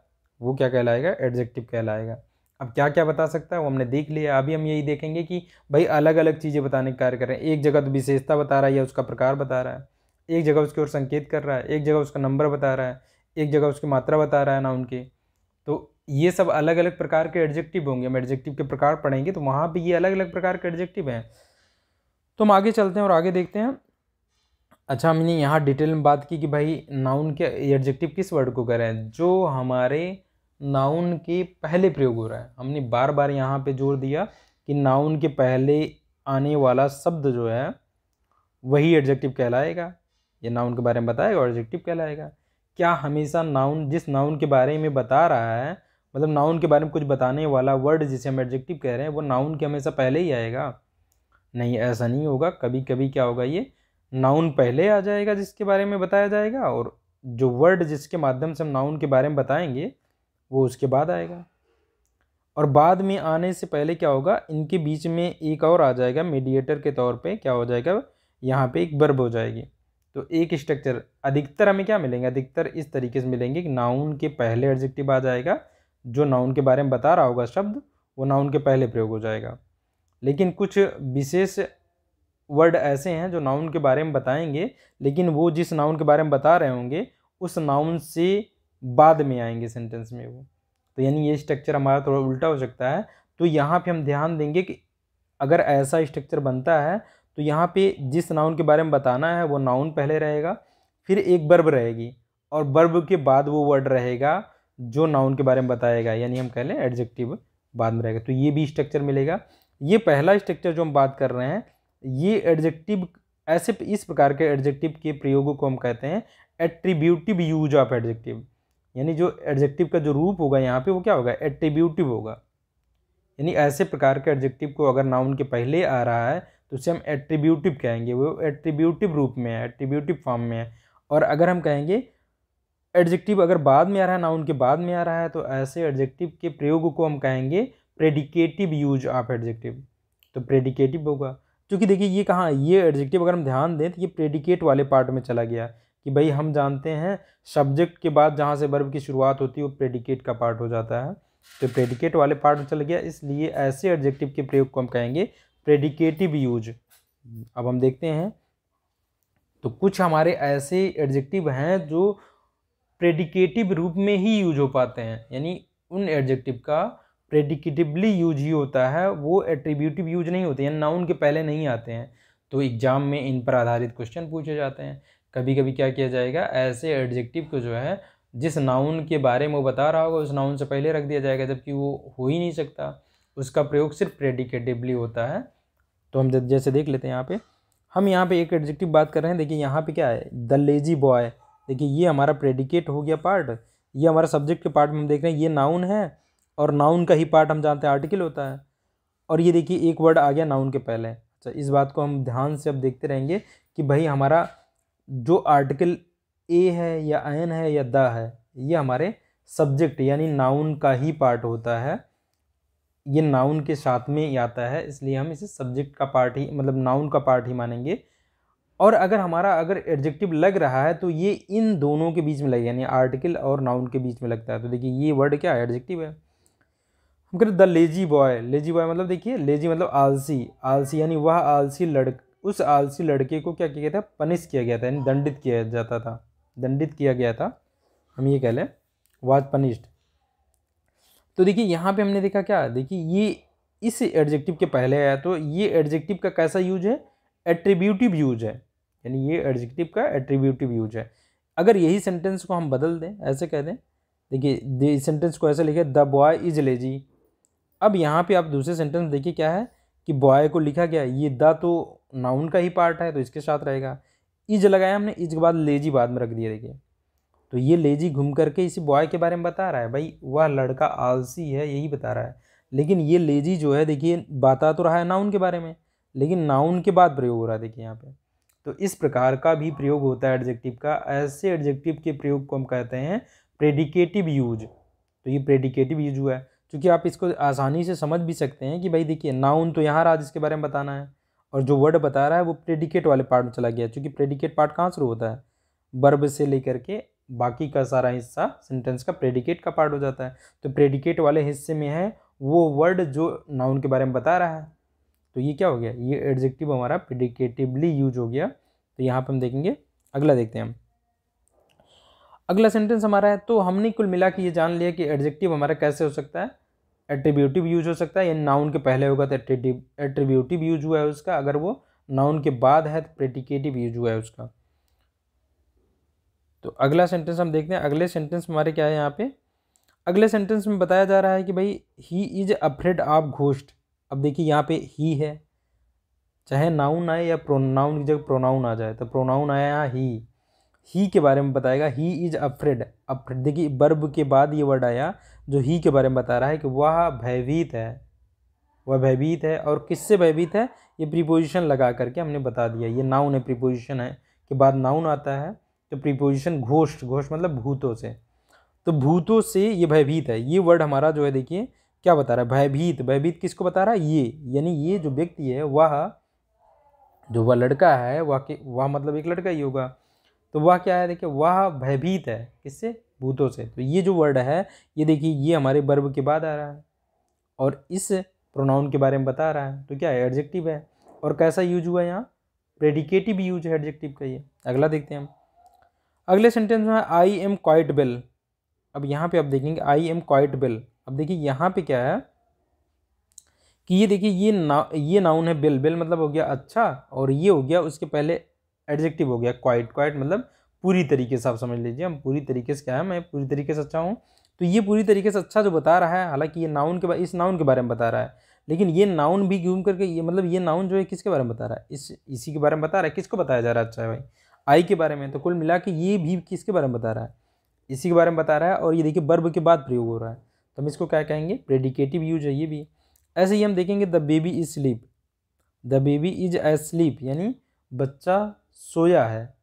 वो क्या कहलाएगा? एडजेक्टिव कहलाएगा। अब क्या क्या बता सकता है वो हमने देख लिया। अभी हम यही देखेंगे कि भाई अलग अलग चीज़ें बताने का कार्य कर रहे हैं। एक जगह तो विशेषता बता रहा है या उसका प्रकार बता रहा है, एक जगह उसकी ओर संकेत कर रहा है, एक जगह उसका नंबर बता रहा है, एक जगह उसकी मात्रा बता रहा है नाउन की। तो ये सब अलग अलग प्रकार के एडजेक्टिव होंगे। हम एडजेक्टिव के प्रकार पढ़ेंगे तो वहाँ पे ये अलग अलग प्रकार के एडजेक्टिव हैं। तो हम आगे चलते हैं और आगे देखते हैं। अच्छा, हमने यहाँ डिटेल में बात की कि भाई नाउन के एडजेक्टिव किस वर्ड को करें? जो हमारे नाउन के पहले प्रयोग हो रहा है। हमने बार बार यहाँ पे जोर दिया कि नाउन के पहले आने वाला शब्द जो है वही एडजेक्टिव कहलाएगा। ये नाउन के बारे में बताएगा और एडजेक्टिव कहलाएगा। क्या हमेशा नाउन, जिस नाउन के बारे में बता रहा है, मतलब नाउन के बारे में कुछ बताने वाला वर्ड जिसे हम एडजेक्टिव कह रहे हैं, वो नाउन के हमेशा पहले ही आएगा? नहीं, ऐसा नहीं होगा। कभी कभी क्या होगा, ये नाउन पहले आ जाएगा जिसके बारे में बताया जाएगा, और जो वर्ड जिसके माध्यम से हम नाउन के बारे में बताएंगे वो उसके बाद आएगा। और बाद में आने से पहले क्या होगा, इनके बीच में एक और आ जाएगा मीडिएटर के तौर पे, क्या हो जाएगा, यहाँ पे एक वर्ब हो जाएगी। तो एक स्ट्रक्चर अधिकतर हमें क्या मिलेंगे, अधिकतर इस तरीके से मिलेंगे कि नाउन के पहले एडजेक्टिव आ जाएगा, जो नाउन के बारे में बता रहा होगा शब्द वो नाउन के पहले प्रयोग हो जाएगा। लेकिन कुछ विशेष वर्ड ऐसे हैं जो नाउन के बारे में बताएंगे, लेकिन वो जिस नाउन के बारे में बता रहे होंगे उस नाउन से बाद में आएंगे सेंटेंस में वो। तो यानी ये स्ट्रक्चर हमारा थोड़ा उल्टा हो सकता है। तो यहाँ पे हम ध्यान देंगे कि अगर ऐसा स्ट्रक्चर बनता है तो यहाँ पे जिस नाउन के बारे में बताना है वो नाउन पहले रहेगा, फिर एक वर्ब रहेगी, और वर्ब के बाद वो वर्ड रहेगा जो नाउन के बारे में बताएगा, यानी हम कह लें एडजेक्टिव बाद में रहेगा। तो ये भी स्ट्रक्चर मिलेगा। ये पहला स्ट्रक्चर जो हम बात कर रहे हैं, ये एडजेक्टिव, ऐसे इस प्रकार के एडजेक्टिव के प्रयोगों को हम कहते हैं एट्रीब्यूटिव यूज ऑफ एडजेक्टिव। यानी जो एडजेक्टिव का जो रूप होगा यहाँ पे वो क्या होगा, एट्रीब्यूटिव होगा। यानी ऐसे प्रकार के एडजेक्टिव को अगर नाउन के पहले आ रहा है तो उसे हम एट्रीब्यूटिव कहेंगे, वो एट्रीब्यूटिव रूप में है, एट्रीब्यूटिव फॉर्म में है। और अगर हम कहेंगे एडजेक्टिव अगर बाद में आ रहा है, नाउन के बाद में आ रहा है, तो ऐसे एडजेक्टिव के प्रयोग को हम कहेंगे प्रेडिकेटिव यूज ऑफ एडजेक्टिव। तो प्रेडिकेटिव होगा, क्योंकि देखिए ये कहाँ, ये एडजेक्टिव अगर हम ध्यान दें तो ये प्रेडिकेट वाले पार्ट में चला गया कि भाई हम जानते हैं सब्जेक्ट के बाद जहाँ से वर्ब की शुरुआत होती है वो प्रेडिकेट का पार्ट हो जाता है। तो प्रेडिकेट वाले पार्ट में चला गया, इसलिए ऐसे एडजेक्टिव के प्रयोग को हम कहेंगे प्रेडिकेटिव यूज। अब हम देखते हैं तो कुछ हमारे ऐसे एडजेक्टिव हैं जो प्रेडिकेटिव रूप में ही यूज हो पाते हैं, यानी उन एडजेक्टिव का प्रेडिकेटिवली यूज ही होता है, वो एट्रीब्यूटिव यूज नहीं होते, यानी नाउन के पहले नहीं आते हैं। तो एग्जाम में इन पर आधारित क्वेश्चन पूछे जाते हैं। कभी कभी क्या किया जाएगा, ऐसे एडजेक्टिव को जो है जिस नाउन के बारे में वो बता रहा होगा उस नाउन से पहले रख दिया जाएगा, जबकि वो हो ही नहीं सकता, उसका प्रयोग सिर्फ प्रेडिकेटिवली होता है। तो हम जैसे देख लेते हैं यहाँ पे, हम यहाँ पे एक एडजेक्टिव बात कर रहे हैं। देखिए यहाँ पे क्या है, द लेजी बॉय। देखिए ये हमारा प्रेडिकेट हो गया पार्ट, ये हमारा सब्जेक्ट के पार्ट में हम देख रहे हैं ये नाउन है, और नाउन का ही पार्ट हम जानते हैं आर्टिकल होता है। और ये देखिए एक वर्ड आ गया नाउन के पहले। अच्छा, इस बात को हम ध्यान से अब देखते रहेंगे कि भाई हमारा जो आर्टिकल ए है या एन है या द है, ये हमारे सब्जेक्ट यानी नाउन का ही पार्ट होता है, ये नाउन के साथ में ही आता है, इसलिए हम इसे सब्जेक्ट का पार्ट ही, मतलब नाउन का पार्ट ही मानेंगे। और अगर हमारा अगर एडजेक्टिव लग रहा है तो ये इन दोनों के बीच में लगेगा, यानी आर्टिकल और नाउन के बीच में लगता है। तो देखिए ये वर्ड क्या है, एडजेक्टिव है। हम करें the lazy boy, lazy boy मतलब देखिए लेजी मतलब आलसी, आलसी यानी वह आलसी उस आलसी लड़के को क्या किया गया था, पनिश किया गया था, यानी दंडित किया जाता था, दंडित किया गया था, हम ये कह लें वाज पनिश्ड। तो देखिए यहाँ पे हमने देखा क्या, देखिए ये इस एडजेक्टिव के पहले आया, तो ये एडजेक्टिव का कैसा यूज है, एट्रीब्यूटिव यूज है, यानी ये एडजेक्टिव का एट्रीब्यूटिव यूज है। अगर यही सेंटेंस को हम बदल दें, ऐसे कह दें, देखिए सेंटेंस को ऐसे लिखे, द बॉय इज लेजी। अब यहाँ पे आप दूसरे सेंटेंस देखिए क्या है कि बॉय को लिखा गया, ये द तो नाउन का ही पार्ट है तो इसके साथ रहेगा, इज लगाया हमने, इज के बाद लेजी बाद में रख दिया। देखिए तो ये लेजी घूम करके इसी बॉय के बारे में बता रहा है, भाई वह लड़का आलसी है यही बता रहा है, लेकिन ये लेजी जो है देखिए बता तो रहा है नाउन के बारे में, लेकिन नाउन के बाद प्रयोग हो रहा है देखिए यहाँ पे। तो इस प्रकार का भी प्रयोग होता है एडजेक्टिव का, ऐसे एडजेक्टिव के प्रयोग को हम कहते हैं प्रेडिकेटिव यूज। तो ये प्रेडिकेटिव यूज हुआ है, क्योंकि आप इसको आसानी से समझ भी सकते हैं कि भाई देखिए नाउन तो यहाँ रहा जिसके बारे में बताना है, और जो वर्ड बता रहा है वो प्रेडिकेट वाले पार्ट में चला गया, क्योंकि प्रेडिकेट पार्ट कहाँ शुरू होता है, वर्ब से लेकर के बाकी का सारा हिस्सा सेंटेंस का प्रेडिकेट का पार्ट हो जाता है। तो प्रेडिकेट वाले हिस्से में है वो वर्ड जो नाउन के बारे में बता रहा है, तो ये क्या हो गया, ये एडजेक्टिव हमारा प्रेडिकेटिवली यूज हो गया। तो यहाँ पर हम देखेंगे, अगला देखते हैं हम, अगला सेंटेंस हमारा है। तो हमने कुल मिला के ये जान लिया कि एडजेक्टिव हमारा कैसे हो सकता है, एट्रीब्यूटिव यूज हो सकता है, यानी नाउन के पहले होगा तो एट्रीब्यूटिव यूज हुआ है उसका, अगर वो नाउन के बाद है तो प्रेडिकेटिव यूज हुआ है उसका। तो अगला सेंटेंस हम देखते हैं, अगले सेंटेंस में हमारे क्या है यहाँ पे, अगले सेंटेंस में बताया जा रहा है कि भाई he is afraid of ghost. अब देखिए यहाँ पे ही है, चाहे नाउन आए या प्रोनाउन की जगह प्रोनाउन आ जाए, तो प्रोनाउन आया यहाँ ही के बारे में बताएगा, ही इज अफ्रेड। अफ्रेड देखिए वर्ब के बाद ये वर्ड आया जो ही के बारे में बता रहा है कि वह भयभीत है, वह भयभीत है, और किससे भयभीत है, ये प्रीपोजिशन लगा करके हमने बता दिया, ये नाउन है, प्रीपोजिशन है के बाद नाउन आता है, तो प्रीपोजिशन घोस्ट, घोस्ट मतलब भूतों से, तो भूतों से ये भयभीत है। ये वर्ड हमारा जो है देखिए क्या बता रहा है, भयभीत, भयभीत किसको बता रहा है, ये यानी ये जो व्यक्ति है वह जो वह लड़का है वह मतलब एक लड़का ही होगा, तो वह क्या है देखिए वह भयभीत है, किससे, भूतों से। तो ये जो वर्ड है ये देखिए ये हमारे वर्ब के बाद आ रहा है और इस प्रोनाउन के बारे में बता रहा है, तो क्या है, एडजेक्टिव है। और कैसा यूज हुआ है यहाँ, प्रेडिकेटिव यूज है एडजेक्टिव का ये। अगला देखते हैं हम, अगले सेंटेंस में आई एम क्वाइट वेल। अब यहाँ पे आप देखेंगे आई एम क्वाइट वेल। अब देखिए यहाँ पे क्या है कि ये देखिए ये नाउन है, बेल, बेल मतलब हो गया अच्छा, और ये हो गया उसके पहले एडजेक्टिव हो गया क्वाइट, क्वाइट मतलब पूरी तरीके से, आप समझ लीजिए हम पूरी तरीके से क्या है, मैं पूरी तरीके से अच्छा हूँ। तो ये पूरी तरीके से अच्छा जो बता रहा है, हालांकि ये नाउन के इस नाउन के बारे में बता रहा है, लेकिन ये नाउन भी घूम करके ये मतलब ये नाउन जो है किसके बारे में बता रहा है, इसी के बारे में बता रहा है। किसको बताया जा रहा है, अच्छा है भाई, आई के बारे में। तो कुल मिला के ये भी किसके बारे में बता रहा है, इसी के बारे में बता रहा है, और ये देखिए वर्ब के बाद प्रयोग हो रहा है, तो हम इसको क्या कहेंगे, प्रेडिकेटिव यूज है ये भी। ऐसे ही हम देखेंगे the baby is sleep, the baby is asleep यानी बच्चा सोया है,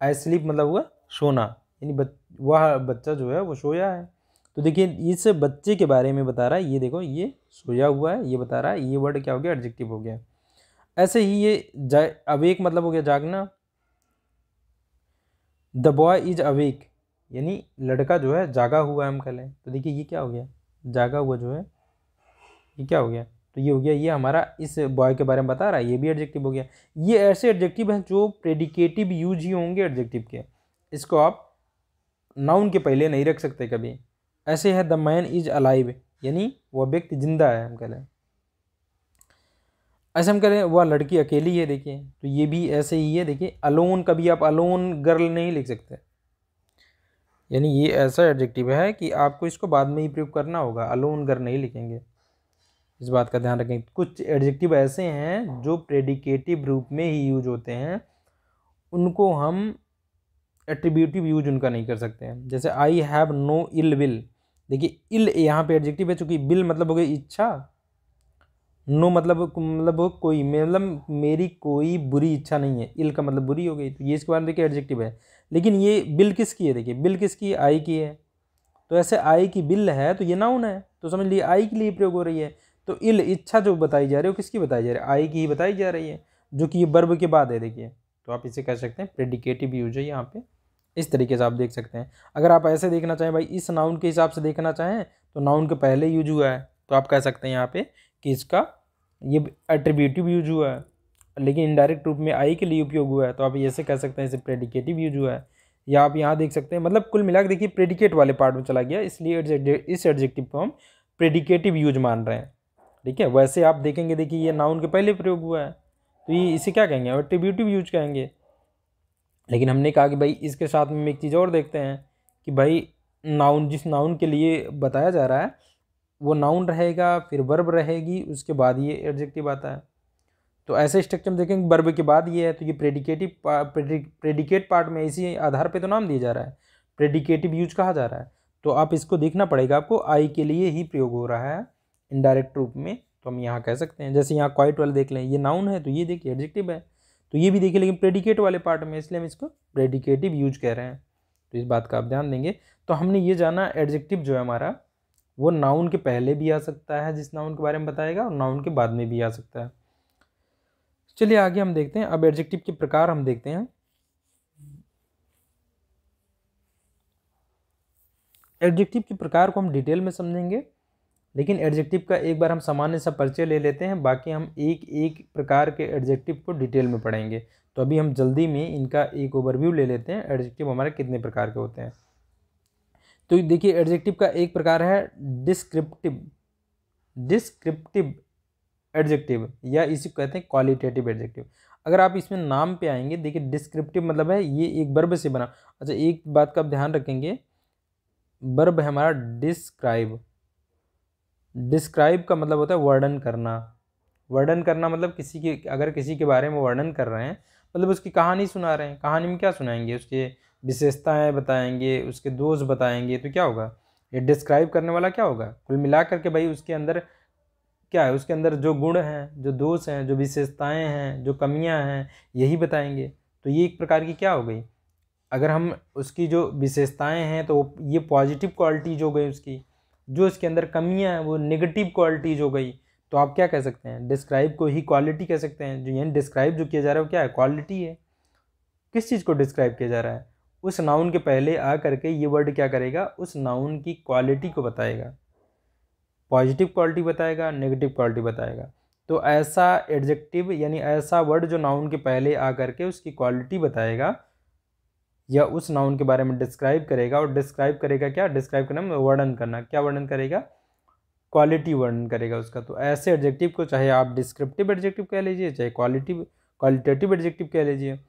एस्लीप मतलब हुआ सोना, यानी वह बच्चा जो है वो सोया है। तो देखिए इस बच्चे के बारे में बता रहा है, ये देखो ये सोया हुआ है ये बता रहा है, ये वर्ड क्या हो गया, एडजेक्टिव हो गया। ऐसे ही ये अवेक मतलब हो गया जागना, द बॉय इज अवेक यानी लड़का जो है जागा हुआ है हम कह लें। तो देखिए ये क्या हो गया, जागा हुआ जो है ये क्या हो गया, तो ये हो गया, ये हमारा इस बॉय के बारे में बता रहा है, ये भी एडजेक्टिव हो गया। ये ऐसे एडजेक्टिव हैं जो प्रेडिकेटिव यूज ही होंगे एडजेक्टिव के, इसको आप नाउन के पहले नहीं रख सकते कभी। ऐसे है द मैन इज अलाइव यानी वह व्यक्ति जिंदा है हम कह लें। ऐसे हम कह रहे हैं वह लड़की अकेली है, देखिए तो ये भी ऐसे ही है। देखिए अलोन, कभी आप अलोन गर्ल नहीं लिख सकते, यानी ये ऐसा एडजेक्टिव है कि आपको इसको बाद में ही प्रयोग करना होगा, अलोन गर्ल नहीं लिखेंगे, इस बात का ध्यान रखें। कुछ एडजेक्टिव ऐसे हैं जो प्रेडिकेटिव रूप में ही यूज होते हैं, उनको हम एट्रीब्यूटिव यूज उनका नहीं कर सकते हैं। जैसे I have no ill will, देखिए इल यहाँ पे एडजेक्टिव है, चूंकि बिल मतलब हो गई इच्छा, नो मतलब कोई, मतलब मेरी कोई बुरी इच्छा नहीं है, इल का मतलब बुरी हो गई, तो ये इसके बारे में देखिए एडजेक्टिव है। लेकिन ये बिल किसकी है, देखिए बिल किसकी है, आई की है, तो ऐसे आई की बिल है तो ये नाउन है, तो समझ लीजिए आई के लिए प्रयोग हो रही है। तो इल इच्छा जो बताई जा रही है वो किसकी बताई जा रही है, आई की ही बताई जा रही है, जो कि ये वर्ब के बाद है देखिए, तो आप इसे कह सकते हैं प्रेडिकेटिव यूज है यहाँ पे। इस तरीके से आप देख सकते हैं। अगर आप ऐसे देखना चाहें भाई, इस नाउन के हिसाब से देखना चाहें तो नाउन के पहले यूज हुआ है, तो आप कह सकते हैं यहाँ पे कि इसका ये एट्रीब्यूटिव यूज हुआ है, लेकिन इनडायरेक्ट रूप में आई के लिए उपयोग हुआ है, तो आप ऐसे कह सकते हैं इसे प्रेडिकेटिव यूज हुआ है। या आप यहाँ देख सकते हैं, मतलब कुल मिलाकर देखिए प्रेडिकेट वाले पार्ट में चला गया, इसलिए इस एडजेक्टिव को हम प्रेडिकेटिव यूज मान रहे हैं। ठीक है, वैसे आप देखेंगे, देखिए ये नाउन के पहले प्रयोग हुआ है, तो ये इसे क्या कहेंगे, एट्रीब्यूटिव यूज कहेंगे। लेकिन हमने कहा कि भाई इसके साथ में एक चीज़ और देखते हैं कि भाई नाउन, जिस नाउन के लिए बताया जा रहा है वो नाउन रहेगा, फिर वर्ब रहेगी, उसके बाद ये एडजेक्टिव आता है। तो ऐसे स्ट्रक्चर में देखेंगे वर्ब के बाद ये है, तो ये प्रेडिकेट पार्ट में इसी आधार पे तो नाम दिया जा रहा है, प्रेडिकेटिव यूज कहा जा रहा है। तो आप इसको देखना पड़ेगा आपको, आई के लिए ही प्रयोग हो रहा है इनडायरेक्ट रूप में, तो हम यहाँ कह सकते हैं। जैसे यहाँ क्वाइट वाले देख लें, ये नाउन है तो ये देखिए एडजेक्टिव है, तो ये भी देखिए लेकिन प्रेडिकेट वाले पार्ट में, इसलिए हम इसको प्रेडिकेटिव यूज कह रहे हैं। तो इस बात का आप ध्यान देंगे। तो हमने ये जाना एडजेक्टिव जो है हमारा वो नाउन के पहले भी आ सकता है जिस नाउन के बारे में बताएगा, और नाउन के बाद में भी आ सकता है। चलिए आगे हम देखते हैं, अब एडजेक्टिव के प्रकार हम देखते हैं। एडजेक्टिव के प्रकार को हम डिटेल में समझेंगे, लेकिन एडजेक्टिव का एक बार हम सामान्य सा परिचय ले लेते हैं, बाकी हम एक एक प्रकार के एडजेक्टिव को डिटेल में पढ़ेंगे। तो अभी हम जल्दी में इनका एक ओवरव्यू ले लेते हैं, एडजेक्टिव हमारे कितने प्रकार के होते हैं। तो देखिए एडजेक्टिव का एक प्रकार है डिस्क्रिप्टिव एडजेक्टिव, या इसी को कहते हैं क्वालिटेटिव एडजेक्टिव। अगर आप इसमें नाम पे आएंगे, देखिए डिस्क्रिप्टिव मतलब है ये एक वर्ब से बना। अच्छा, एक बात का आप ध्यान रखेंगे, वर्ब है हमारा डिस्क्राइब। डिस्क्राइब का मतलब होता है वर्णन करना। वर्णन करना मतलब किसी के, अगर किसी के बारे में वर्णन कर रहे हैं, मतलब उसकी कहानी सुना रहे हैं, कहानी में क्या सुनाएंगे, उसके विशेषताएं बताएंगे, उसके दोष बताएंगे, तो क्या होगा, ये डिस्क्राइब करने वाला क्या होगा, कुल मिला करके भाई उसके अंदर क्या है, उसके अंदर जो गुण हैं, जो दोष हैं, जो विशेषताएं हैं, जो कमियां हैं, यही बताएंगे। तो ये एक प्रकार की क्या हो गई, अगर हम उसकी जो विशेषताएं हैं तो ये पॉजिटिव क्वालिटीज हो गई उसकी, जो इसके अंदर कमियां हैं वो नेगेटिव क्वालिटीज हो गई। तो आप क्या कह सकते हैं, डिस्क्राइब को ही क्वालिटी कह सकते हैं। जो यानी डिस्क्राइब जो किया जा रहा है वो क्या है, क्वालिटी है। किस चीज़ को डिस्क्राइब किया जा रहा है, उस नाउन के पहले आ करके ये वर्ड क्या करेगा, उस नाउन की क्वालिटी को बताएगा, पॉजिटिव क्वालिटी बताएगा, नेगेटिव क्वालिटी बताएगा। तो ऐसा एडजेक्टिव यानी ऐसा वर्ड जो नाउन के पहले आ करके उसकी क्वालिटी बताएगा या उस नाउन के बारे में डिस्क्राइब करेगा, और डिस्क्राइब करेगा क्या, डिस्क्राइब करना मतलब वर्णन करना, क्या वर्णन करेगा, क्वालिटी वर्णन करेगा उसका। तो ऐसे एडजेक्टिव को चाहे आप डिस्क्रिप्टिव एडजेक्टिव कह लीजिए, चाहे क्वालिटेटिव एडजेक्टिव कह लीजिए।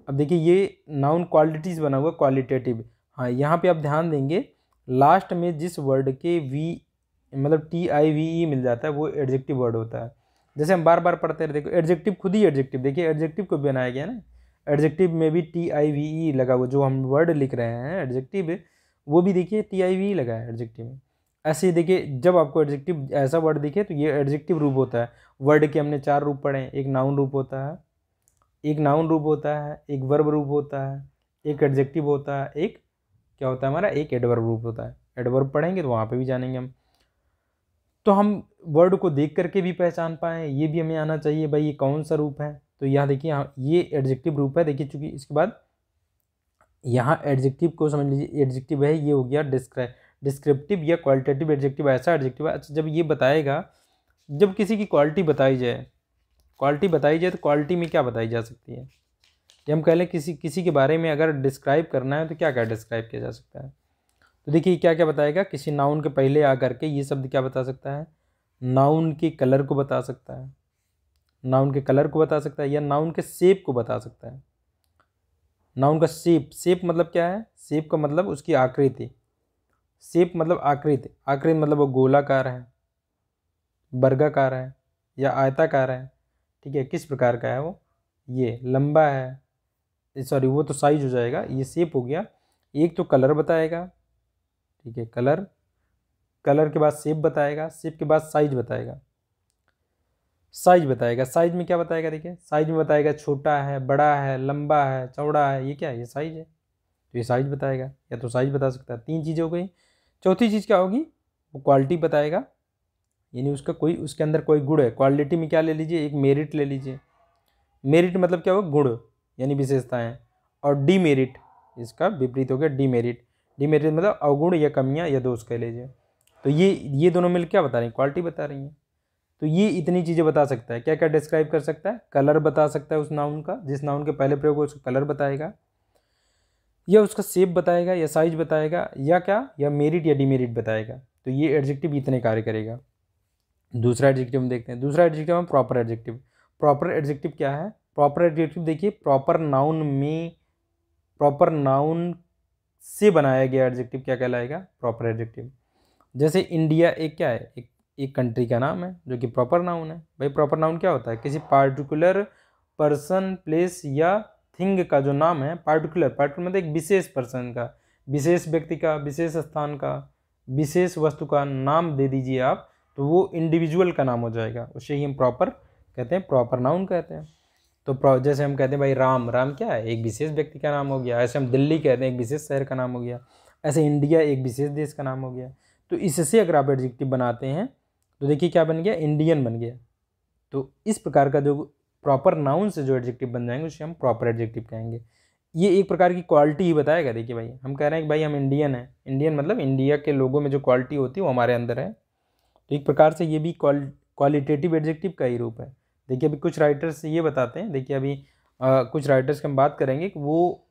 अब देखिए ये नाउन क्वालिटीज़ बना हुआ क्वालिटेटिव। हाँ, यहाँ पे आप ध्यान देंगे लास्ट में जिस वर्ड के वी मतलब TIVE मिल जाता है वो एडजेक्टिव वर्ड होता है। जैसे हम बार बार पढ़ते रहते, देखो एडजेक्टिव खुद ही एडजेक्टिव, देखिए एडजेक्टिव को बनाया गया ना, एडजेक्टिव में भी TIVE लगा हुआ, जो हम वर्ड लिख रहे हैं एडजेक्टिव, वो भी देखिए TIVE लगा है एडजेक्टिव में। ऐसे ही देखिए जब आपको एडजेक्टिव ऐसा वर्ड दिखे तो ये एडजेक्टिव रूप होता है। वर्ड के हमने 4 रूप पढ़े हैं, एक नाउन रूप होता है, एक नाउन रूप होता है, एक वर्ब रूप होता है, एक एडजेक्टिव होता है, एक क्या होता है हमारा, एक एडवर्ब रूप होता है। एडवर्ब पढ़ेंगे तो वहाँ पे भी जानेंगे हम। तो हम वर्ड को देख करके भी पहचान पाएँ, ये भी हमें आना चाहिए भाई ये कौन सा रूप है। तो यहाँ देखिए, यहाँ ये एडजेक्टिव रूप है, देखिए चूँकि इसके बाद यहाँ एडजेक्टिव को समझ लीजिए, एडजेक्टिव है ये हो गया डिस्क्रिप्टिव या क्वालिटेटिव एडजेक्टिव, ऐसा एडजेक्टिव है। अच्छा, जब ये बताएगा, जब किसी की क्वालिटी बताई जाए, तो क्वालिटी में क्या बताई जा सकती है, ये हम कह लें किसी के बारे में अगर डिस्क्राइब करना है तो क्या क्या डिस्क्राइब किया जा सकता है। तो देखिए क्या क्या बताएगा, किसी नाउन के पहले आ करके ये शब्द क्या बता सकता है, नाउन के कलर को बता सकता है, नाउन के कलर को बता सकता है, या नाउन के शेप को बता सकता है। नाउन का शेप मतलब क्या है, शेप का मतलब उसकी आकृति, शेप मतलब आकृति, आकृति मतलब वो गोलाकार है, वर्गाकार है या आयताकार है। ठीक है, किस प्रकार का है वो, ये लंबा है, सॉरी वो तो साइज हो जाएगा, ये शेप हो गया। एक तो कलर बताएगा, ठीक है, कलर के बाद शेप बताएगा, शेप के बाद साइज बताएगा, साइज में क्या बताएगा, देखिए साइज में बताएगा छोटा है, बड़ा है, लंबा है, चौड़ा है, ये क्या है, ये साइज है। तो ये साइज बताएगा, या तो साइज बता सकता है। 3 चीज़ें हो गई। चौथी चीज़ क्या होगी, वो क्वालिटी बताएगा, यानी उसका कोई, उसके अंदर कोई गुण है। क्वालिटी में क्या ले लीजिए, एक मेरिट ले लीजिए। मेरिट मतलब क्या होगा, गुण, यानी विशेषताएं, और डीमेरिट इसका विपरीत हो गया डीमेरिट। डीमेरिट मतलब अवगुण या कमियां या दोष कह लीजिए। तो ये दोनों मिल क्या बता रही हैं, क्वालिटी बता रही हैं। तो ये इतनी चीज़ें बता सकता है। क्या क्या डिस्क्राइब कर सकता है, कलर बता सकता है उस नाउन का, जिस नाउन के पहले प्रयोग हो उसका कलर बताएगा, या उसका शेप बताएगा, या साइज बताएगा, या क्या, या मेरिट या डीमेरिट बताएगा। तो ये एडजेक्टिव इतने कार्य करेगा। दूसरा एडजेक्टिव हम देखते हैं। दूसरा एडजेक्टिव हम प्रॉपर एडजेक्टिव। प्रॉपर एडजेक्टिव क्या है, प्रॉपर एडजेक्टिव देखिए प्रॉपर नाउन में, प्रॉपर नाउन से बनाया गया एडजेक्टिव क्या कहलाएगा, प्रॉपर एडजेक्टिव। जैसे इंडिया एक क्या है, एक कंट्री का नाम है जो कि प्रॉपर नाउन है। भाई प्रॉपर नाउन क्या होता है, किसी पार्टिकुलर पर्सन, प्लेस या थिंग का जो नाम है, पार्टिकुलर मतलब एक विशेष पर्सन का, विशेष व्यक्ति का, विशेष स्थान का, विशेष वस्तु का नाम दे दीजिए आप, तो वो इंडिविजुअल का नाम हो जाएगा, उसे ही हम प्रॉपर कहते हैं, प्रॉपर नाउन कहते हैं। तो जैसे हम कहते हैं भाई राम क्या है, एक विशेष व्यक्ति का नाम हो गया। ऐसे हम दिल्ली कहते हैं, एक विशेष शहर का नाम हो गया। ऐसे इंडिया एक विशेष देश का नाम हो गया। तो इससे अगर आप एडजेक्टिव बनाते हैं तो देखिए क्या बन गया, इंडियन बन गया। तो इस प्रकार का जो प्रॉपर नाउन से जो एडजेक्टिव बन जाएंगे उसे हम प्रॉपर एडजेक्टिव कहेंगे। ये एक प्रकार की क्वालिटी ही बताएगा। देखिए भाई हम कह रहे हैं कि भाई हम इंडियन हैं, इंडियन मतलब इंडिया के लोगों में जो क्वालिटी होती है वो हमारे अंदर है। तो एक प्रकार से ये भी क्वालिटेटिव एडजेक्टिव का ही रूप है। देखिए अभी कुछ राइटर्स ये बताते हैं, देखिए अभी कुछ राइटर्स की हम बात करेंगे कि वो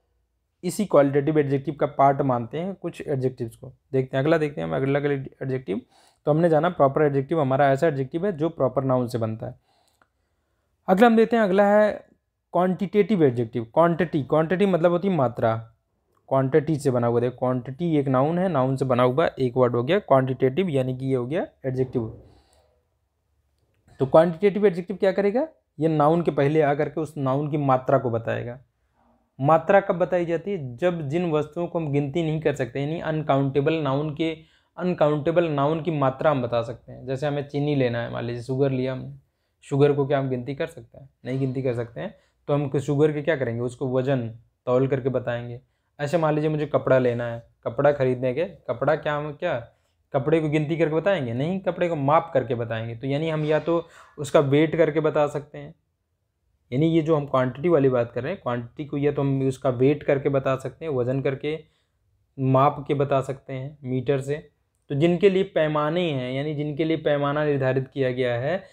इसी क्वालिटेटिव एडजेक्टिव का पार्ट मानते हैं कुछ एडजेक्टिव्स को। देखते हैं अगला, देखते हैं हम अगला एडजेक्टिव। तो हमने जाना प्रॉपर एडजेक्टिव हमारा ऐसा एडजेक्टिव है जो प्रॉपर नाउन से बनता है। अगला हम देखते हैं, अगला है क्वांटिटेटिव एडजेक्टिव। क्वांटिटी मतलब होती है मात्रा, क्वांटिटी से बना हुआ। देखो क्वांटिटी एक नाउन है, नाउन से बना हुआ एक वर्ड हो गया क्वांटिटेटिव, यानी कि ये हो गया एडजेक्टिव। तो क्वांटिटेटिव एडजेक्टिव क्या करेगा, ये नाउन के पहले आकर के उस नाउन की मात्रा को बताएगा। मात्रा कब बताई जाती है, जब जिन वस्तुओं को हम गिनती नहीं कर सकते, यानी अनकाउंटेबल नाउन की मात्रा हम बता सकते हैं। जैसे हमें चीनी लेना है, मान लीजिए शुगर लिया हमने, शुगर को क्या हम गिनती कर सकते हैं, नहीं गिनती कर सकते हैं। तो हम शुगर के क्या करेंगे, उसको वजन तौल करके बताएंगे। ऐसे मान लीजिए मुझे कपड़ा लेना है, कपड़ा खरीदने के, कपड़ा क्या हम क्या कपड़े को गिनती करके बताएंगे, नहीं, कपड़े को माप करके बताएंगे। तो यानी हम या तो उसका वेट करके बता सकते हैं, यानी ये जो हम क्वांटिटी वाली बात कर रहे हैं, क्वांटिटी को या तो हम उसका वेट करके बता सकते हैं, वजन करके, माप के बता सकते हैं मीटर से। तो जिनके लिए पैमाने हैं, यानी जिनके लिए पैमाना निर्धारित किया गया है,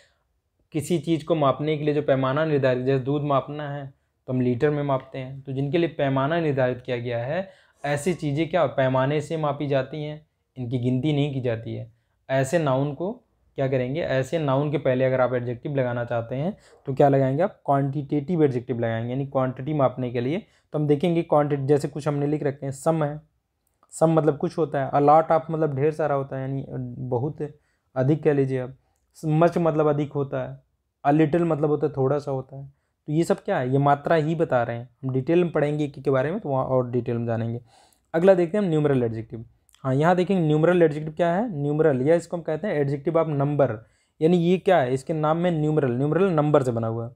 किसी चीज़ को मापने के लिए जो पैमाना निर्धारित, जैसे दूध मापना है तो हम लीटर में मापते हैं। तो जिनके लिए पैमाना निर्धारित किया गया है, ऐसी चीज़ें क्या पैमाने से मापी जाती हैं, इनकी गिनती नहीं की जाती है। ऐसे नाउन को क्या करेंगे, ऐसे नाउन के पहले अगर आप एडजेक्टिव लगाना चाहते हैं तो क्या लगाएंगे आप, क्वांटिटेटिव एडजेक्टिव लगाएंगे, यानी क्वांटिटी मापने के लिए। तो हम देखेंगे क्वांटिटी, जैसे कुछ हमने लिख रखे हैं, सम है, सम मतलब कुछ होता है, अ लॉट ऑफ मतलब ढेर सारा होता है, यानी बहुत अधिक कह लीजिए आप। मच मतलब अधिक होता है, अ लिटिल मतलब होता है थोड़ा सा होता है। तो ये सब क्या है, ये मात्रा ही बता रहे हैं। हम डिटेल में पढ़ेंगे के बारे में तो वहाँ और डिटेल में जानेंगे। अगला देखते हैं हम न्यूमरल एडजेक्टिव। हाँ यहाँ देखेंगे न्यूमरल एडजेक्टिव क्या है, न्यूमरल, या इसको हम कहते हैं एडजेक्टिव ऑफ नंबर। यानी ये क्या है, इसके नाम में न्यूमरल नंबर से बना हुआ है,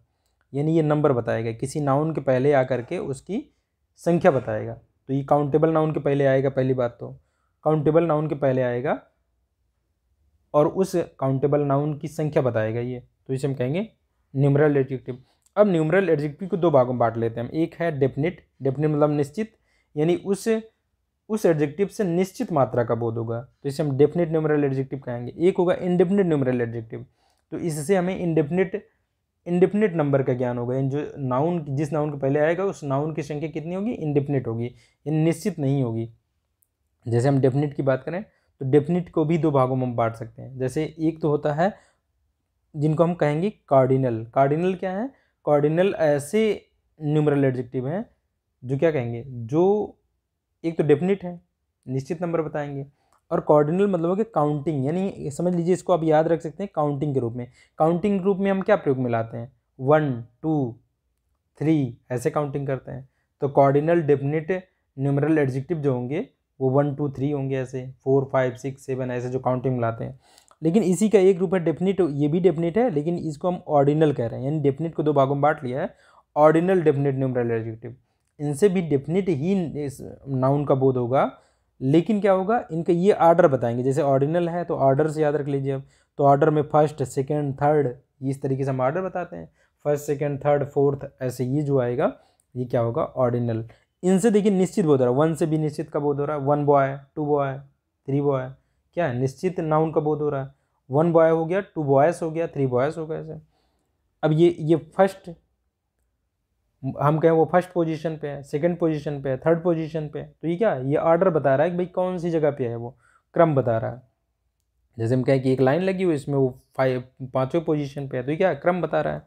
यानी ये नंबर बताएगा, किसी नाउन के पहले आकर के उसकी संख्या बताएगा। तो ये काउंटेबल नाउन के पहले आएगा, पहली बात तो काउंटेबल नाउन के पहले आएगा और उस काउंटेबल नाउन की संख्या बताएगा ये, तो इसे हम कहेंगे न्यूमरल एडजेक्टिव। अब न्यूमरल एडजेक्टिव को दो भागों में बांट लेते हैं हम। एक है डेफिनिट, डेफिनिट मतलब निश्चित, यानी उस एडजेक्टिव से निश्चित मात्रा का बोध होगा, तो इसे हम डेफिनिट न्यूमरल एडजेक्टिव कहेंगे। एक होगा इंडेफिनिट न्यूमरल एडजेक्टिव, तो इससे हमें इंडेफिनिट नंबर का ज्ञान होगा, यानी जो नाउन, जिस नाउन के पहले आएगा उस नाउन की संख्या कितनी होगी, इंडेफिनिट होगी, यानी निश्चित नहीं होगी। जैसे हम डेफिनिट की बात करें तो डेफिनिट को भी दो भागों में हम बांट सकते हैं। जैसे एक तो होता है जिनको हम कहेंगे कार्डिनल। कार्डिनल क्या है, कार्डिनल ऐसे न्यूमरल एडजेक्टिव हैं जो क्या कहेंगे, जो एक तो डेफिनिट है, निश्चित नंबर बताएंगे, और कार्डिनल मतलब हो कि काउंटिंग, यानी समझ लीजिए इसको आप याद रख सकते हैं काउंटिंग के रूप में। काउंटिंग के रूप में हम क्या प्रयोग में लाते हैं, 1 2 3 ऐसे काउंटिंग करते हैं। तो कार्डिनल डेफिनिट न्यूमरल एडजेक्टिव जो होंगे वो 1 2 3 होंगे, ऐसे 4 5 6 7 ऐसे जो काउंटिंग लाते हैं। लेकिन इसी का एक रूप है डेफिनिट, ये भी डेफिनिट है लेकिन इसको हम ऑर्डिनल कह रहे हैं, यानी डेफिनिट को दो भागों में बांट लिया है, ऑर्डिनल डेफिनिट न्यूमरल एडजेक्टिव। इनसे भी डेफिनिट ही नाउन का बोध होगा, लेकिन क्या होगा, इनका ये आर्डर बताएंगे। जैसे ऑर्डिनल है तो ऑर्डर से याद रख लीजिए अब, तो ऑर्डर में फर्स्ट सेकेंड थर्ड, इस तरीके से हम आर्डर बताते हैं, फर्स्ट सेकेंड थर्ड फोर्थ, ऐसे ये जो आएगा ये क्या होगा, ऑर्डिनल। इनसे देखिए निश्चित बोध हो रहा है, वन से भी निश्चित का बोध हो रहा है, 1 बॉय 2 बॉय 3 बॉय, क्या है, निश्चित नाउन का बोध हो रहा है। 1 बॉय हो गया, 2 बॉयस हो गया, 3 बॉयस हो गया ऐसे। अब ये फर्स्ट, हम कहें वो फर्स्ट पोजीशन पे है, सेकंड पोजीशन पे है, थर्ड पोजीशन पे है, तो ये क्या है, ये ऑर्डर बता रहा है कि भाई कौन सी जगह पे है, वो क्रम बता रहा है। जैसे हम कहें कि एक लाइन लगी हुई, इसमें वो 5वें पोजीशन पे है, तो ये क्या है, क्रम बता रहा है।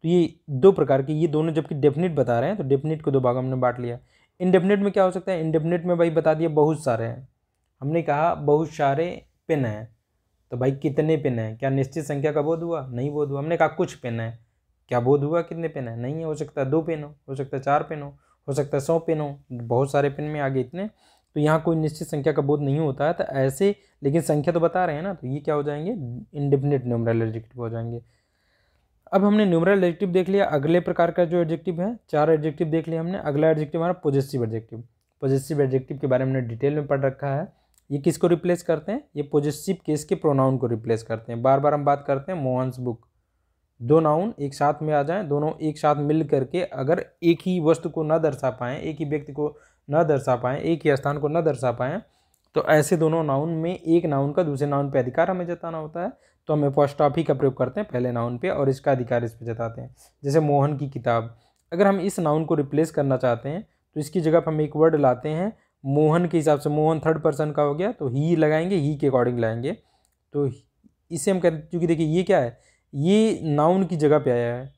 तो ये दो प्रकार के, ये दोनों जबकि डेफिनिट बता रहे हैं, तो डेफिनिट को दो भागों में बांट लिया। इनडेफिनिट में क्या हो सकता है, इनडेफिनिट में भाई बता दिया बहुत सारे हैं, हमने कहा बहुत सारे पेन हैं, तो भाई कितने पेन हैं, क्या निश्चित संख्या का बोध हुआ, नहीं बोध हुआ। हमने कहा कुछ पेन है, क्या बोध हुआ कितने पेन है, नहीं है। हो सकता है 2 पेन हो सकता है 4 पेन हो सकता है 100 पेन हो, बहुत सारे पेन में आगे इतने, तो यहाँ कोई निश्चित संख्या का बोध नहीं होता है। तो ऐसे, लेकिन संख्या तो बता रहे हैं ना, तो ये क्या हो जाएंगे, इंडेफिनिट न्यूमरल एडजेक्टिव हो जाएंगे। अब हमने न्यूमरल एडजेक्टिव देख लिया। अगले प्रकार का जो एडजेक्टिव है, 4 एडजेक्टिव देख लिया हमने। अगला एडजेक्टिव हमारा पॉजिटिव एडजेक्टिव। पॉजिटिव एडजेक्टिव के बारे में हमने डिटेल में पढ़ रखा है। ये किसको रिप्लेस करते हैं, ये पॉजिटिव केस के प्रोनाउन को रिप्लेस करते हैं। बार बार हम बात करते हैं मोहन्स बुक, दो नाउन एक साथ में आ जाएं, दोनों एक साथ मिल करके अगर एक ही वस्तु को न दर्शा पाएँ, एक ही व्यक्ति को न दर्शा पाएँ, एक ही स्थान को न दर्शा पाएँ, तो ऐसे दोनों नाउन में एक नाउन का दूसरे नाउन पे अधिकार हमें जताना होता है, तो हम एपोस्ट्रोफी का प्रयोग करते हैं पहले नाउन पे और इसका अधिकार इस पे जताते हैं। जैसे मोहन की किताब, अगर हम इस नाउन को रिप्लेस करना चाहते हैं तो इसकी जगह पर हम एक वर्ड लाते हैं मोहन के हिसाब से, मोहन थर्ड पर्सन का हो गया तो ही लगाएंगे, ही के अकॉर्डिंग लाएंगे, तो इसे हम कहते हैं, क्योंकि देखिए ये क्या है, ये नाउन की जगह पे आया है,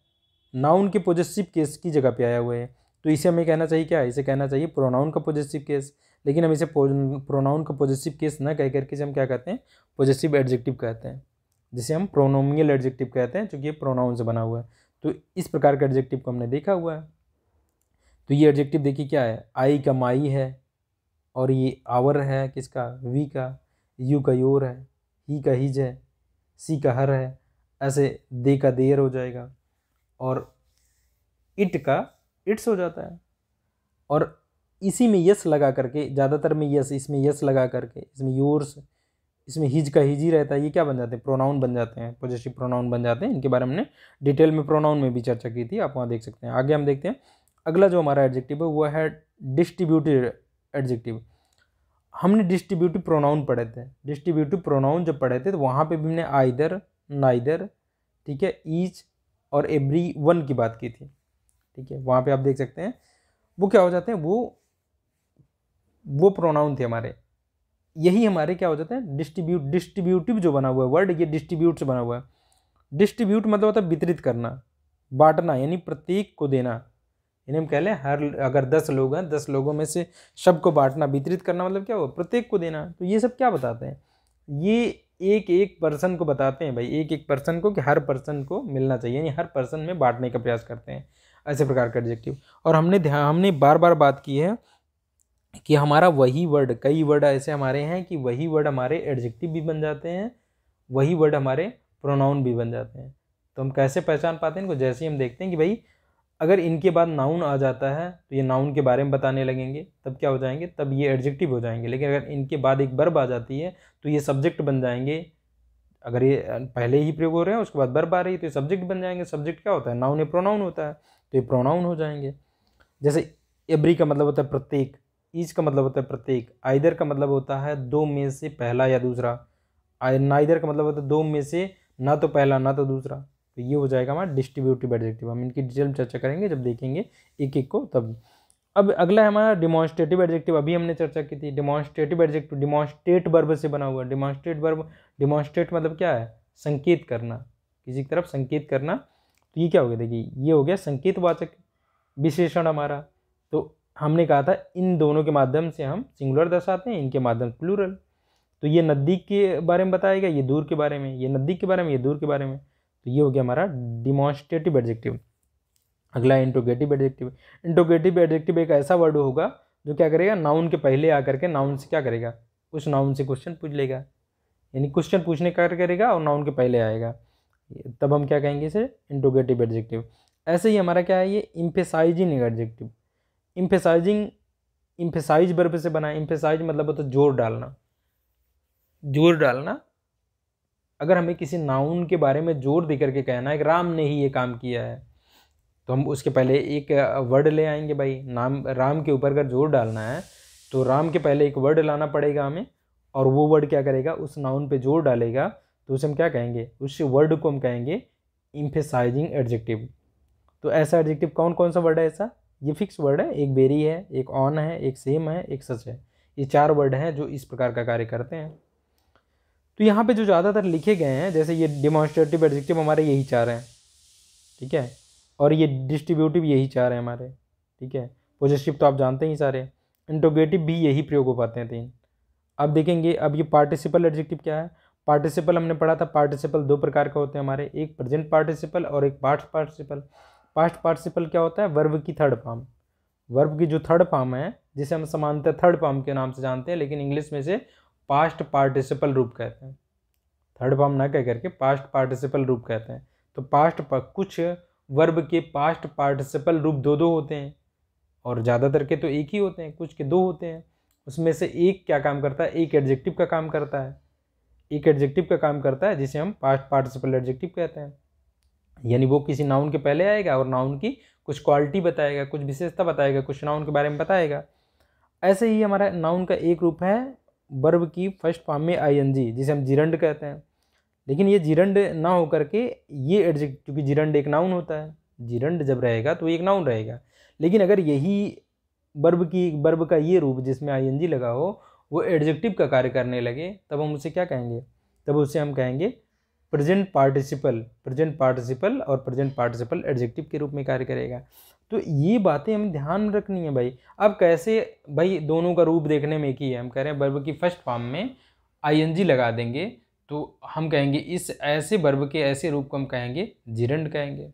नाउन के पॉजिटिव केस की जगह पे आया हुआ है, तो इसे हमें कहना चाहिए क्या है, इसे कहना चाहिए प्रोनाउन का पॉजिटिव केस। लेकिन हम इसे प्रोनाउन का पॉजिटिव केस न कह करके हम क्या कहते हैं, पॉजिटिव एडजेक्टिव कहते हैं, जिसे हम प्रोनोमियल एडजेक्टिव कहते हैं, क्योंकि ये प्रोनाउन से बना हुआ है। तो इस प्रकार के एडजेक्टिव को हमने देखा हुआ है। तो ये एडजेक्टिव देखिए क्या है, आई का माई है, और ये आवर है किसका, वी का, यू का योर है, ही का हिज है, सी का हर है, ऐसे दे का देर हो जाएगा, और इट का इट्स हो जाता है। और इसी में यस लगा करके, ज़्यादातर में यस, इसमें यस लगा करके, इसमें योर्स, इसमें हिज का हिज ही रहता है, ये क्या बन जाते हैं, प्रोनाउन बन जाते हैं, पॉजिटिव प्रोनाउन बन जाते हैं। इनके बारे में हमने डिटेल में प्रोनाउन में भी चर्चा की थी, आप वहाँ देख सकते हैं। आगे हम देखते हैं अगला जो हमारा एडजेक्टिव है वो है डिस्ट्रीब्यूटिव एडजेक्टिव। हमने डिस्ट्रीब्यूटिव प्रोनाउन पढ़े थे, डिस्ट्रीब्यूटिव प्रोनाउन जब पढ़े थे तो वहाँ पे भी हमने आइदर, नाइदर, ठीक है, ईच और एवरी वन की बात की थी, ठीक है। वहाँ पे आप देख सकते हैं वो क्या हो जाते हैं, वो प्रोनाउन थे हमारे, यही हमारे क्या हो जाते हैं, डिस्ट्रीब्यूटिव जो बना हुआ है वर्ड, ये डिस्ट्रीब्यूट से बना हुआ है। डिस्ट्रीब्यूट मतलब होता है वितरित करना, बांटना, यानी प्रत्येक को देना, यानी हम कह लें हर, अगर 10 लोग हैं, 10 लोगों में से सबको बांटना, वितरित करना मतलब क्या हुआ, प्रत्येक को देना। तो ये सब क्या बताते हैं, ये एक एक पर्सन को बताते हैं भाई, एक एक पर्सन को, कि हर पर्सन को मिलना चाहिए, यानी हर पर्सन में बांटने का प्रयास करते हैं, ऐसे प्रकार का एडजेक्टिव। और हमने बार बार बात की है कि हमारा वही वर्ड, कई वर्ड ऐसे हमारे हैं कि वही वर्ड हमारे एडजेक्टिव भी बन जाते हैं, वही वर्ड हमारे प्रोनाउन भी बन जाते हैं। तो हम कैसे पहचान पाते हैं इनको, जैसे ही हम देखते हैं कि भाई अगर इनके बाद नाउन आ जाता है तो ये नाउन के बारे में बताने लगेंगे, तब क्या हो जाएंगे, तब ये एडजेक्टिव हो जाएंगे। लेकिन अगर इनके बाद एक वर्ब आ जाती है तो ये सब्जेक्ट बन जाएंगे। अगर ये पहले ही प्रयोग हो रहे हैं उसके बाद वर्ब आ रही है तो ये सब्जेक्ट बन जाएंगे। सब्जेक्ट क्या होता है, नाउन या प्रोनाउन होता है, तो ये प्रोनाउन हो जाएंगे। जैसे एवरी का मतलब होता है प्रत्येक, ईच का मतलब होता है प्रत्येक, आइदर का मतलब होता है दो में से पहला या दूसरा, नाइदर का मतलब होता है दो में से ना तो पहला ना तो दूसरा। तो ये हो जाएगा हमारा डिस्ट्रीब्यूटिव एडजेक्टिव। हम इनकी डिटेल में चर्चा करेंगे जब देखेंगे एक एक को तब। अब अगला है हमारा डिमॉन्स्ट्रेटिव एडजेक्टिव, अभी हमने चर्चा की थी। डिमॉन्स्ट्रेटिव एडजेक्टिव डिमॉन्स्ट्रेट वर्ब से बना हुआ है। डिमॉन्स्ट्रेट वर्ब, डिमॉन्स्ट्रेट मतलब क्या है, संकेत करना, किसी की तरफ संकेत करना। तो ये क्या हो गया, देखिए ये हो गया संकेतवाचक विशेषण हमारा। तो हमने कहा था इन दोनों के माध्यम से हम सिंगुलर दर्शाते हैं, इनके माध्यम से प्लूरल। तो ये नज़दीक के बारे में बताएगा, ये दूर के बारे में, ये नज़दीक के बारे में, ये दूर के बारे में। तो ये हो गया हमारा डिमॉन्स्ट्रेटिव एडजेक्टिव। अगला इंट्रोगेटिव एडजेक्टिव। इंट्रोगेटिव एडजेक्टिव एक ऐसा वर्ड होगा जो क्या करेगा, नाउन के पहले आकर के नाउन से क्या करेगा, उस नाउन से क्वेश्चन पूछ लेगा, यानी क्वेश्चन पूछने का करेगा और नाउन के पहले आएगा, तब हम क्या कहेंगे इसे, इंट्रोगेटिव एडजेक्टिव। ऐसे ही हमारा क्या है ये emphasising adjective. Emphasising, emphasise verb से बना है। इम्फेसाइज मतलब होता है जोर डालना, जोर डालना। अगर हमें किसी नाउन के बारे में जोर देकर के कहना है कि राम ने ही ये काम किया है, तो हम उसके पहले एक वर्ड ले आएंगे भाई। नाम राम के ऊपर अगर जोर डालना है तो राम के पहले एक वर्ड लाना पड़ेगा हमें, और वो वर्ड क्या करेगा, उस नाउन पे जोर डालेगा, तो उसे हम क्या कहेंगे, उस वर्ड को हम कहेंगे एम्फेसाइजिंग एडजेक्टिव। तो ऐसा एडजेक्टिव कौन कौन सा वर्ड है ऐसा, ये फिक्स वर्ड है, एक वेरी है, एक ऑन है, एक सेम है, एक सच है। ये 4 वर्ड हैं जो इस प्रकार का कार्य करते हैं। तो यहाँ पे जो ज़्यादातर लिखे गए हैं, जैसे ये डिमॉन्स्ट्रेटिव एडजेक्टिव हमारे यही 4 हैं, ठीक है, और ये डिस्ट्रीब्यूटिव यही 4 हैं हमारे, ठीक है। पॉजिटिव तो आप जानते ही सारे। इंट्रोगेटिव भी यही प्रयोग हो पाते हैं 3। अब देखेंगे, अब ये पार्टिसिपल एडजेक्टिव क्या है। पार्टिसिपल हमने पढ़ा था, पार्टिसिपल 2 प्रकार का होते हैं हमारे, एक प्रेजेंट पार्टिसिपल और एक पास्ट पार्टिसिपल। पास्ट पार्टिसिपल क्या होता है, वर्ब की थर्ड फॉर्म। वर्ब की जो थर्ड फॉर्म है, जिसे हम सामान्यतः थर्ड फॉर्म के नाम से जानते हैं, लेकिन इंग्लिश में से पास्ट पार्टिसिपल रूप कहते हैं। थर्ड फॉर्म ना कह करके पास्ट पार्टिसिपल रूप कहते हैं। तो कुछ वर्ब के पास्ट पार्टिसिपल रूप 2 होते हैं, और ज़्यादातर के तो एक ही होते हैं, कुछ के 2 होते हैं। उसमें से एक क्या काम करता है, एक एडजेक्टिव का काम करता है, एक एडजेक्टिव का काम करता है जिसे हम पास्ट पार्टिसिपल एडजेक्टिव कहते हैं। यानी वो किसी नाउन के पहले आएगा और नाउन की कुछ क्वालिटी बताएगा, कुछ विशेषता बताएगा, कुछ नाउन के बारे में बताएगा। ऐसे ही हमारा नाउन का एक रूप है वर्ब की फर्स्ट फॉर्म में आईएनजी, जिसे हम जिरंड कहते हैं। लेकिन ये जिरंड ना हो करके ये एडजेक्टिव, क्योंकि जिरंड एक नाउन होता है, जिरंड जब रहेगा तो एक नाउन रहेगा। लेकिन अगर यही वर्ब का ये रूप जिसमें आईएनजी लगा हो वो एडजेक्टिव का कार्य करने लगे, तब हम उसे क्या कहेंगे, तब उसे हम कहेंगे प्रेजेंट पार्टिसिपल। प्रेजेंट पार्टिसिपल और प्रेजेंट पार्टिसिपल एडजेक्टिव के रूप में कार्य करेगा। तो ये बातें हमें ध्यान में रखनी है भाई। अब कैसे भाई, दोनों का रूप देखने में एक ही है। हम कह रहे हैं वर्ब की फर्स्ट फॉर्म में आईएनजी लगा देंगे तो हम कहेंगे इस ऐसे वर्ब के ऐसे रूप को हम कहेंगे जिरंड कहेंगे।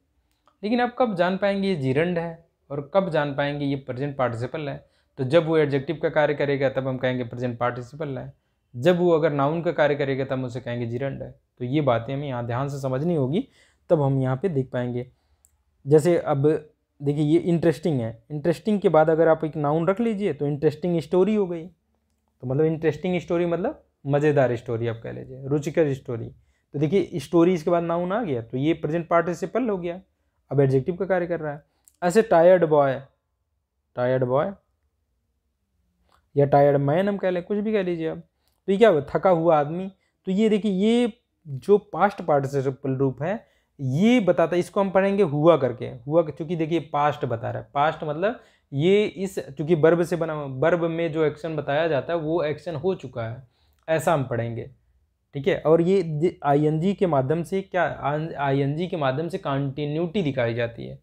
लेकिन अब कब जान पाएंगे ये जिरंड है और कब जान पाएंगे ये प्रेजेंट पार्टिसिपल है, तो जब वो एडजेक्टिव का कार्य करेगा तब हम कहेंगे प्रेजेंट पार्टिसिपल है, जब वो अगर नाउन का कार्य करेगा तब उसे कहेंगे जिरंड है। तो ये बातें हमें यहाँ ध्यान से समझनी होगी, तब हम यहाँ पे देख पाएंगे। जैसे अब देखिए ये इंटरेस्टिंग है, इंटरेस्टिंग के बाद अगर आप एक नाउन रख लीजिए तो इंटरेस्टिंग स्टोरी हो गई। तो मतलब इंटरेस्टिंग स्टोरी मतलब मज़ेदार स्टोरी आप कह लीजिए, रुचिकर स्टोरी। तो देखिए स्टोरी इसके बाद नाउन आ गया तो ये प्रेजेंट पार्टिसिपल हो गया, अब एडजेक्टिव का कार्य कर रहा है। ऐसे टायर्ड बॉय या टायर्ड मैन हम कह लें, कुछ भी कह लीजिए आप। तो ये क्या हुआ, थका हुआ आदमी। तो ये देखिए ये जो पास्ट पार्टिसिपल रूप है ये बताता है, इसको हम पढ़ेंगे हुआ करके। हुआ चूंकि देखिए पास्ट बता रहा है, पास्ट मतलब ये इस चूंकि वर्ब से बना, वर्ब में जो एक्शन बताया जाता है वो एक्शन हो चुका है, ऐसा हम पढ़ेंगे, ठीक है। और ये आईएनजी के माध्यम से क्या, आईएनजी के माध्यम से कंटिन्यूटी दिखाई जाती है।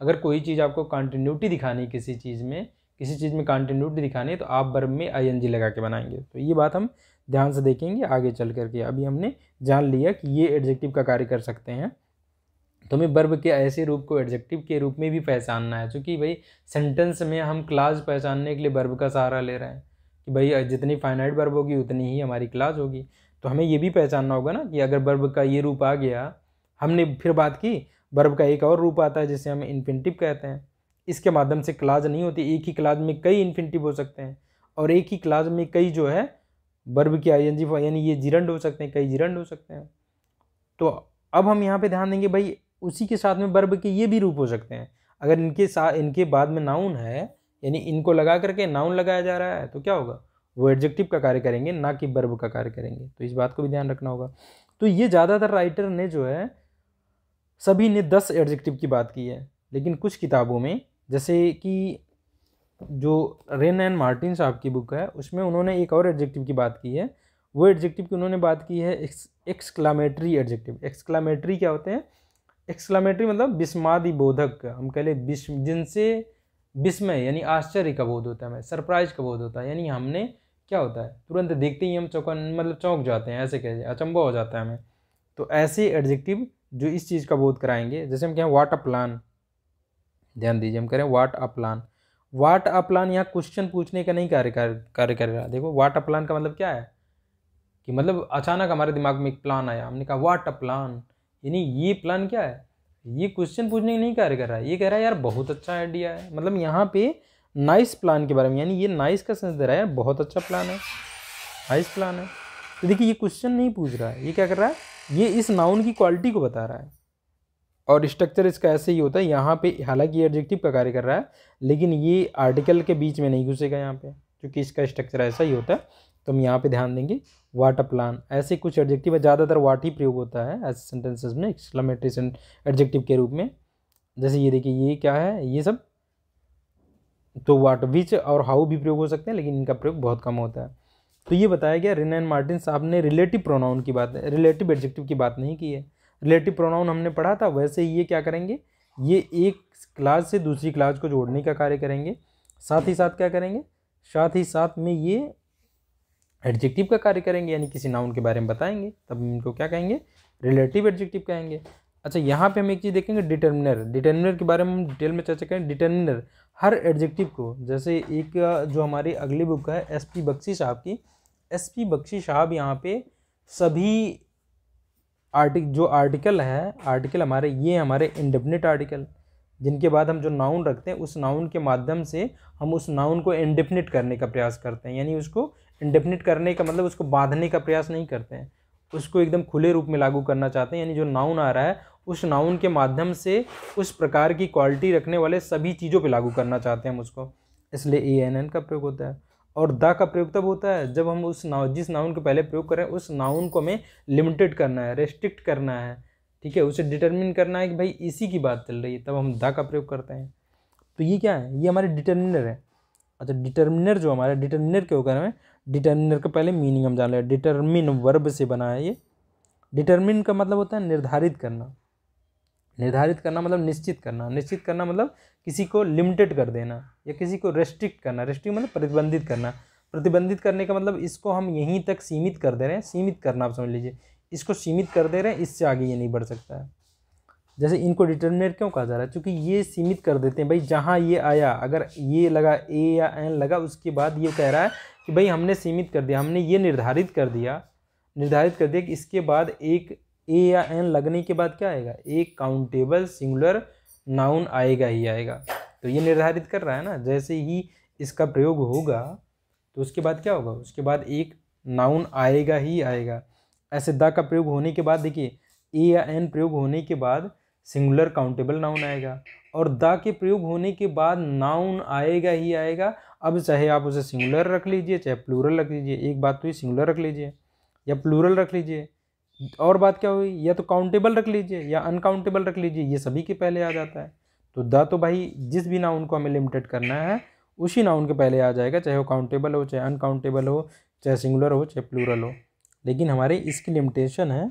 अगर कोई चीज़ आपको कंटिन्यूटी दिखानी, किसी चीज़ में कंटिन्यूटी दिखानी है तो आप वर्ब में आईएनजी लगा के बनाएंगे। तो ये बात हम ध्यान से देखेंगे आगे चल करके। अभी हमने जान लिया कि ये एडजेक्टिव का कार्य कर सकते हैं, तो हमें वर्ब के ऐसे रूप को एडजेक्टिव के रूप में भी पहचानना है। क्योंकि भाई सेंटेंस में हम क्लास पहचानने के लिए वर्ब का सहारा ले रहे हैं कि भाई जितनी फाइनाइट वर्ब होगी उतनी ही हमारी क्लास होगी। तो हमें ये भी पहचानना होगा ना कि अगर वर्ब का ये रूप आ गया, हमने फिर बात की वर्ब का एक और रूप आता है जिसे हम इन्फिनिटिव कहते हैं। इसके माध्यम से क्लास नहीं होती, एक ही क्लास में कई इन्फिनिटिव हो सकते हैं और एक ही क्लास में कई जो है वर्ब की आईएनजी यानी ये जिरंड हो सकते हैं, कई जिरंड हो सकते हैं। तो अब हम यहाँ पे ध्यान देंगे भाई उसी के साथ में वर्ब के ये भी रूप हो सकते हैं। अगर इनके बाद में नाउन है, यानी इनको लगा करके नाउन लगाया जा रहा है तो क्या होगा, वो एडजेक्टिव का कार्य करेंगे, ना कि वर्ब का कार्य करेंगे। तो इस बात को भी ध्यान रखना होगा। तो ये ज़्यादातर राइटर ने जो है सभी ने 10 एडजेक्टिव की बात की है, लेकिन कुछ किताबों में जैसे कि जो रेन एंड मार्टिन साहब की बुक है उसमें उन्होंने एक और एडजेक्टिव की बात की है। वो एडजेक्टिव की उन्होंने बात की है एक्सक्लामेटरी एडजेक्टिव। एक्सक्लामेटरी क्या होते हैं, एक्सक्लामेटरी मतलब विस्मादि बोधक, हम कह लें जिनसे विस्मय यानी आश्चर्य का बोध होता है, हमें सरप्राइज का बोध होता है। यानी हमने क्या होता है तुरंत देखते ही हम चौंक जाते हैं, ऐसे कह अचंभा हो जाता है हमें। तो ऐसे एडजेक्टिव जो इस चीज़ का बोध कराएंगे, जैसे हम कहें व्हाट अ प्लान, ध्यान दीजिए हम कह रहे हैं what a plan. What a plan यहाँ क्वेश्चन पूछने का नहीं कार्य कर रहा। देखो व्हाट अ प्लान का मतलब क्या है कि मतलब अचानक हमारे दिमाग में एक प्लान आया, हमने कहा व्हाट अ प्लान, यानी ये प्लान क्या है, ये क्वेश्चन पूछने का नहीं कार्य कर रहा है, ये कह रहा है यार बहुत अच्छा आइडिया है। मतलब यहाँ पे नाइस प्लान के बारे में, यानी ये नाइस का सेंस दे रहा है, बहुत अच्छा प्लान है, नाइस प्लान है। तो देखिए ये क्वेश्चन नहीं पूछ रहा है, ये क्या कर रहा है, ये इस नाउन की क्वालिटी को बता रहा है। और स्ट्रक्चर इसका ऐसे ही होता है, यहाँ पे हालांकि ये एडजेक्टिव का कार्य कर रहा है लेकिन ये आर्टिकल के बीच में नहीं घुसेगा यहाँ पे, क्योंकि इसका स्ट्रक्चर ऐसा ही होता है। तो हम यहाँ पे ध्यान देंगे वाट अ प्लान, ऐसे कुछ एडजेक्टिव है, ज़्यादातर वाट ही प्रयोग होता है ऐसे सेंटेंसेस में एक्सक्लेमेटरी एडजेक्टिव के रूप में। जैसे ये देखिए ये क्या है, ये सब तो वाट, विच और हाउ भी प्रयोग हो सकते हैं लेकिन इनका प्रयोग बहुत कम होता है। तो ये बताया गया रिन एंड मार्टिन साहब ने रिलेटिव प्रोनाउन की बात, रिलेटिव एडजेक्टिव की बात नहीं की है। रिलेटिव प्रोनाउन हमने पढ़ा था, वैसे ही ये क्या करेंगे, ये एक क्लास से दूसरी क्लास को जोड़ने का कार्य करेंगे, साथ ही साथ क्या करेंगे, साथ ही साथ में ये एडजेक्टिव का कार्य करेंगे, यानी किसी नाउन के बारे में बताएंगे, तब इनको क्या कहेंगे, रिलेटिव एडजेक्टिव कहेंगे। अच्छा यहाँ पे हम एक चीज़ देखेंगे, डिटर्मिनर, डिटर्मिनर के बारे में हम डिटेल में चर्चा करें। डिटर्मिनर हर एडजेक्टिव को, जैसे एक जो हमारी अगली बुक है एसपी बख्शी साहब की, एसपी बख्शी साहब यहाँ पे सभी जो आर्टिकल है, आर्टिकल हमारे ये हमारे इंडेफिनिट आर्टिकल, जिनके बाद हम जो नाउन रखते हैं उस नाउन के माध्यम से हम उस नाउन को इंडेफिनिट करने का प्रयास करते हैं, यानी उसको इंडेफिनिट करने का मतलब उसको बांधने का प्रयास नहीं करते हैं, उसको एकदम खुले रूप में लागू करना चाहते हैं, यानी जो नाउन आ रहा है उस नाउन के माध्यम से उस प्रकार की क्वालिटी रखने वाले सभी चीज़ों पे लागू करना चाहते हैं हम उसको, इसलिए ए एन एन का प्रयोग होता है। और द का प्रयोग तब होता है जब हम उस जिस नाउन के पहले प्रयोग करें उस नाउन को हमें लिमिटेड करना है, रेस्ट्रिक्ट करना है, ठीक है, उसे डिटरमिन करना है कि भाई इसी की बात चल रही है, तब हम द का प्रयोग करते हैं। तो ये क्या है, ये हमारे डिटर्मिनर है। अच्छा डिटर्मिनर जो हमारा, डिटर्मिनर के होकर हमें, डिटर्मिनर का पहले मीनिंग हम जान लें। डिटर्मिन वर्ब से बना है ये। डिटर्मिन का मतलब होता है निर्धारित करना, निर्धारित करना मतलब निश्चित करना, निश्चित करना मतलब किसी को लिमिटेड कर देना या किसी को रेस्ट्रिक्ट करना, रेस्ट्रिक्ट मतलब प्रतिबंधित करना, प्रतिबंधित करने का मतलब इसको हम यहीं तक सीमित कर दे रहे हैं, सीमित करना आप समझ लीजिए, इसको सीमित कर दे रहे हैं, इससे आगे ये नहीं बढ़ सकता है। जैसे इनको डिटर्मिनर क्यों कहा जा रहा है, क्योंकि ये सीमित कर देते हैं, भाई जहाँ ये आया, अगर ये लगा ए या एन लगा, उसके बाद ये कह रहा है कि भाई हमने सीमित कर दिया, हमने ये निर्धारित कर दिया कि इसके बाद एक ए या एन लगने के बाद क्या आएगा, एक काउंटेबल सिंगुलर नाउन आएगा ही आएगा। तो ये निर्धारित कर रहा है ना, जैसे ही इसका प्रयोग होगा तो उसके बाद क्या होगा, उसके बाद एक नाउन आएगा ही आएगा। ऐसे द का प्रयोग होने के बाद देखिए ए या एन प्रयोग होने के बाद सिंगुलर काउंटेबल नाउन आएगा, और द के प्रयोग होने के बाद नाउन आएगा ही आएगा। अब चाहे आप उसे सिंगुलर रख लीजिए चाहे प्लूरल रख लीजिए, एक बात तो ये सिंगुलर रख लीजिए या प्लूरल रख लीजिए, और बात क्या हुई, या तो काउंटेबल रख लीजिए या अनकाउंटेबल रख लीजिए, ये सभी के पहले आ जाता है। तो द तो भाई जिस भी नाउन को हमें लिमिटेड करना है उसी नाउन के पहले आ जाएगा, चाहे वो काउंटेबल हो चाहे अनकाउंटेबल हो, चाहे सिंगुलर हो चाहे प्लूरल हो। लेकिन हमारे इसकी लिमिटेशन है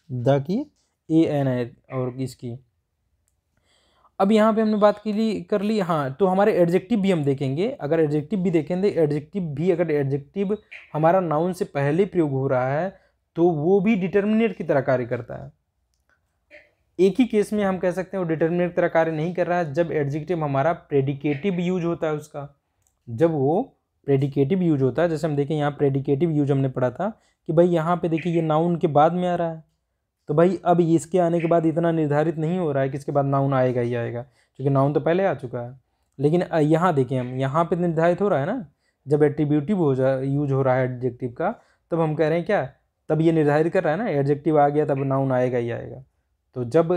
द की, ए एन है और इसकी। अब यहाँ पे हमने बात कर ली। हाँ तो हमारे एडजेक्टिव भी हम देखेंगे, अगर एडजेक्टिव भी देखेंगे, एडजेक्टिव भी अगर एडजेक्टिव हमारा नाउन से पहले प्रयोग हो रहा है तो वो भी डिटर्मिनेट की तरह कार्य करता है। एक ही केस में हम कह सकते हैं वो डिटर्मिनेट की तरह कार्य नहीं कर रहा है, जब एडजेक्टिव हमारा प्रेडिकेटिव यूज होता है उसका, जब वो प्रेडिकेटिव यूज होता है। जैसे हम देखें यहाँ प्रेडिकेटिव यूज हमने पढ़ा था कि भाई यहाँ पे देखिए ये नाउन के बाद में आ रहा है, तो भाई अब इसके आने के बाद इतना निर्धारित नहीं हो रहा है कि इसके बाद नाउन आएगा ही आएगा, क्योंकि नाउन तो पहले आ चुका है। लेकिन यहाँ देखें हम, यहाँ पे निर्धारित हो रहा है ना, जब एट्रीब्यूटिव यूज हो रहा है एडजेक्टिव का, तब हम कह रहे हैं क्या, तब ये निर्धारित कर रहा है ना, एडजेक्टिव आ गया तब नाउन आएगा ही आएगा। तो जब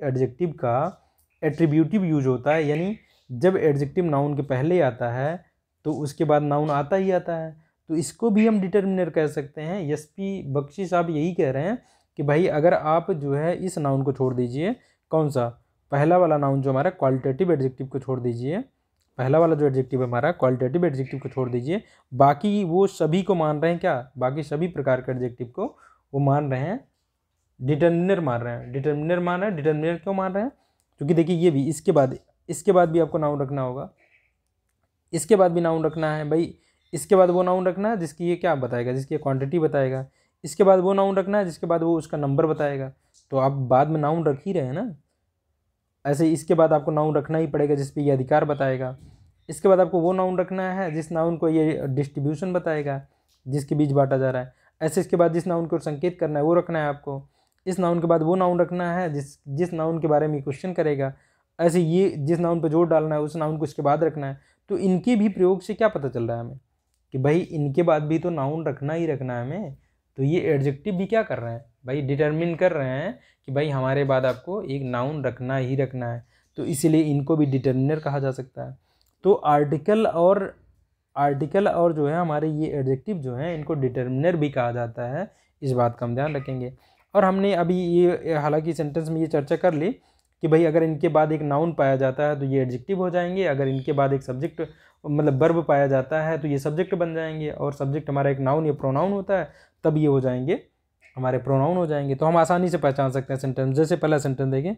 एडजेक्टिव का एट्रीब्यूटिव यूज होता है, यानी जब एडजेक्टिव नाउन के पहले आता है तो उसके बाद नाउन आता ही आता है, तो इसको भी हम डिटर्मिनर कह सकते हैं। एसपी बख्शी साहब यही कह रहे हैं कि भाई अगर आप जो है इस नाउन को छोड़ दीजिए, कौन सा, पहला वाला नाउन जो हमारा क्वालिटेटिव एडजेक्टिव को छोड़ दीजिए, पहला वाला जो एडजेक्टिव है हमारा क्वालिटेटिव एडजेक्टिव को छोड़ दीजिए, बाकी वो सभी को मान रहे हैं क्या, बाकी सभी प्रकार के एडजेक्टिव को वो मान रहे हैं डिटर्मिनर मान रहे हैं। डिटर्मिनर मान रहे हैं, डिटर्मिनर क्यों मान रहे हैं, क्योंकि देखिए ये भी इसके बाद भी आपको नाउन रखना होगा, इसके बाद भी नाउन रखना है भाई, इसके बाद वो नाउन रखना है जिसकी ये क्या बताएगा, जिसकी ये क्वांटिटी बताएगा, इसके बाद वो नाउन रखना है जिसके बाद वो उसका नंबर बताएगा। तो आप बाद में नाउन रख ही रहे हैं ना, ऐसे इसके बाद आपको नाउन रखना ही पड़ेगा जिस पे ये अधिकार बताएगा, इसके बाद आपको वो नाउन रखना है जिस नाउन को ये डिस्ट्रीब्यूशन बताएगा, जिसके बीच बांटा जा रहा है। ऐसे इसके बाद जिस नाउन को संकेत करना है वो रखना है आपको, इस नाउन के बाद वो नाउन रखना है जिस नाउन के बारे में क्वेश्चन करेगा। ऐसे ये जिस नाउन पर जोर डालना है उस नाउन को इसके बाद रखना है। तो इनके भी प्रयोग से क्या पता चल रहा है हमें कि भाई इनके बाद भी तो नाउन रखना ही रखना है हमें। तो ये एडजेक्टिव भी क्या कर रहे हैं भाई डिटरमिन कर रहे हैं कि भाई हमारे बाद आपको एक नाउन रखना ही रखना है, तो इसीलिए इनको भी डिटरमिनर कहा जा सकता है। तो आर्टिकल और जो है हमारे ये एडजेक्टिव जो हैं इनको डिटरमिनर भी कहा जाता है, इस बात का हम ध्यान रखेंगे। और हमने अभी ये हालांकि सेंटेंस में ये चर्चा कर ली कि भाई अगर इनके बाद एक नाउन पाया जाता है तो ये एडजेक्टिव हो जाएंगे, अगर इनके बाद एक सब्जेक्ट मतलब वर्ब पाया जाता है तो ये सब्जेक्ट बन जाएंगे, और सब्जेक्ट हमारा एक नाउन या प्रोनाउन होता है तब ये हो जाएंगे हमारे प्रोनाउन हो जाएंगे। तो हम आसानी से पहचान सकते हैं सेंटेंस। जैसे पहला सेंटेंस देखें,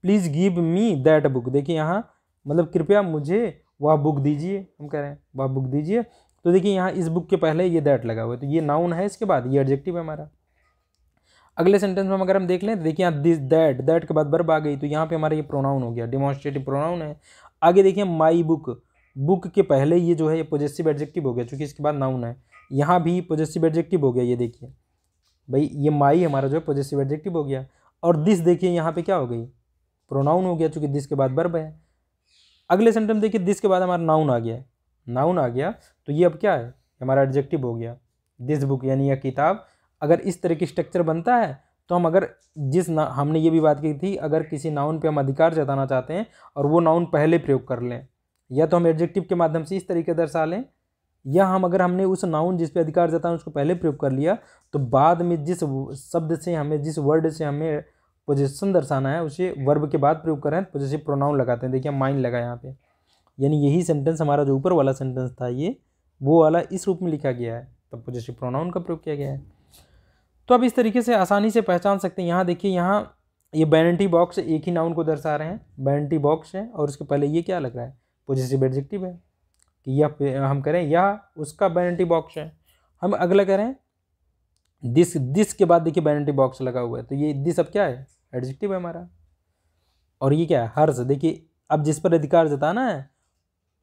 please give me that book. देखिए यहाँ मतलब कृपया मुझे वह बुक दीजिए, हम कह रहे हैं वह बुक दीजिए। तो देखिए यहाँ इस बुक के पहले ये दैट लगा हुआ है, तो ये नाउन है, इसके बाद ये एडजेक्टिव है हमारा। अगले सेंटेंस में अगर हम देख लें, देखिए यहाँ दिस दैट के बाद वर्ब आ गई, तो यहाँ पे हमारा ये प्रोनाउन हो गया, डिमॉन्स्ट्रेटिव प्रोनाउन है। आगे देखिए माई बुक, बुक के पहले ये जो है ये पॉजेसिव एडजेक्टिव हो गया, क्योंकि इसके बाद नाउन है। यहाँ भी पॉजेसिव एडजेक्टिव हो गया, ये देखिए भाई ये माई हमारा जो है पॉजेसिव एडजेक्टिव हो गया। और दिस देखिए यहाँ पे क्या हो गई, प्रोनाउन हो गया, चूँकि दिस के बाद वर्ब है। अगले सेंटेंस देखिए दिस के बाद हमारा नाउन आ गया, नाउन आ गया तो ये अब क्या है, हमारा एडजेक्टिव हो गया। दिस बुक यानी यह किताब। अगर इस तरह की स्ट्रक्चर बनता है तो हम अगर हमने ये भी बात की थी, अगर किसी नाउन पे हम अधिकार जताना चाहते हैं और वो नाउन पहले प्रयोग कर लें, या तो हम एडजेक्टिव के माध्यम से इस तरीके दर्शा लें, या अगर हमने उस नाउन जिस पे अधिकार जताना उसको पहले प्रयोग कर लिया तो बाद में जिस शब्द से हमें, जिस वर्ड से हमें पोजीशन दर्शाना है उसे वर्ब के बाद प्रयोग करें, पॉजेसिव प्रोनाउन लगाते हैं। देखिए माइन लगा यहाँ पे, यानी यही सेंटेंस हमारा जो ऊपर वाला सेंटेंस था ये वो वाला इस रूप में लिखा गया है, तब पॉजेसिव प्रोनाउन का प्रयोग किया गया है। तो अब इस तरीके से आसानी से पहचान सकते हैं। यहाँ देखिए यहाँ ये बैनिटी बॉक्स एक ही नाउन को दर्शा रहे हैं, बैनिटी बॉक्स है, और उसके पहले ये क्या लग रहा है, पॉजेसिव एडजेक्टिव है कि यह हम करें यह उसका बैनिटी बॉक्स है। हम अगला करें दिस के बाद देखिए बैनिटी बॉक्स लगा हुआ है, तो ये दिस अब क्या है, एडजेक्टिव है हमारा। और ये क्या है, हर्ष। देखिए अब जिस पर अधिकार जताना है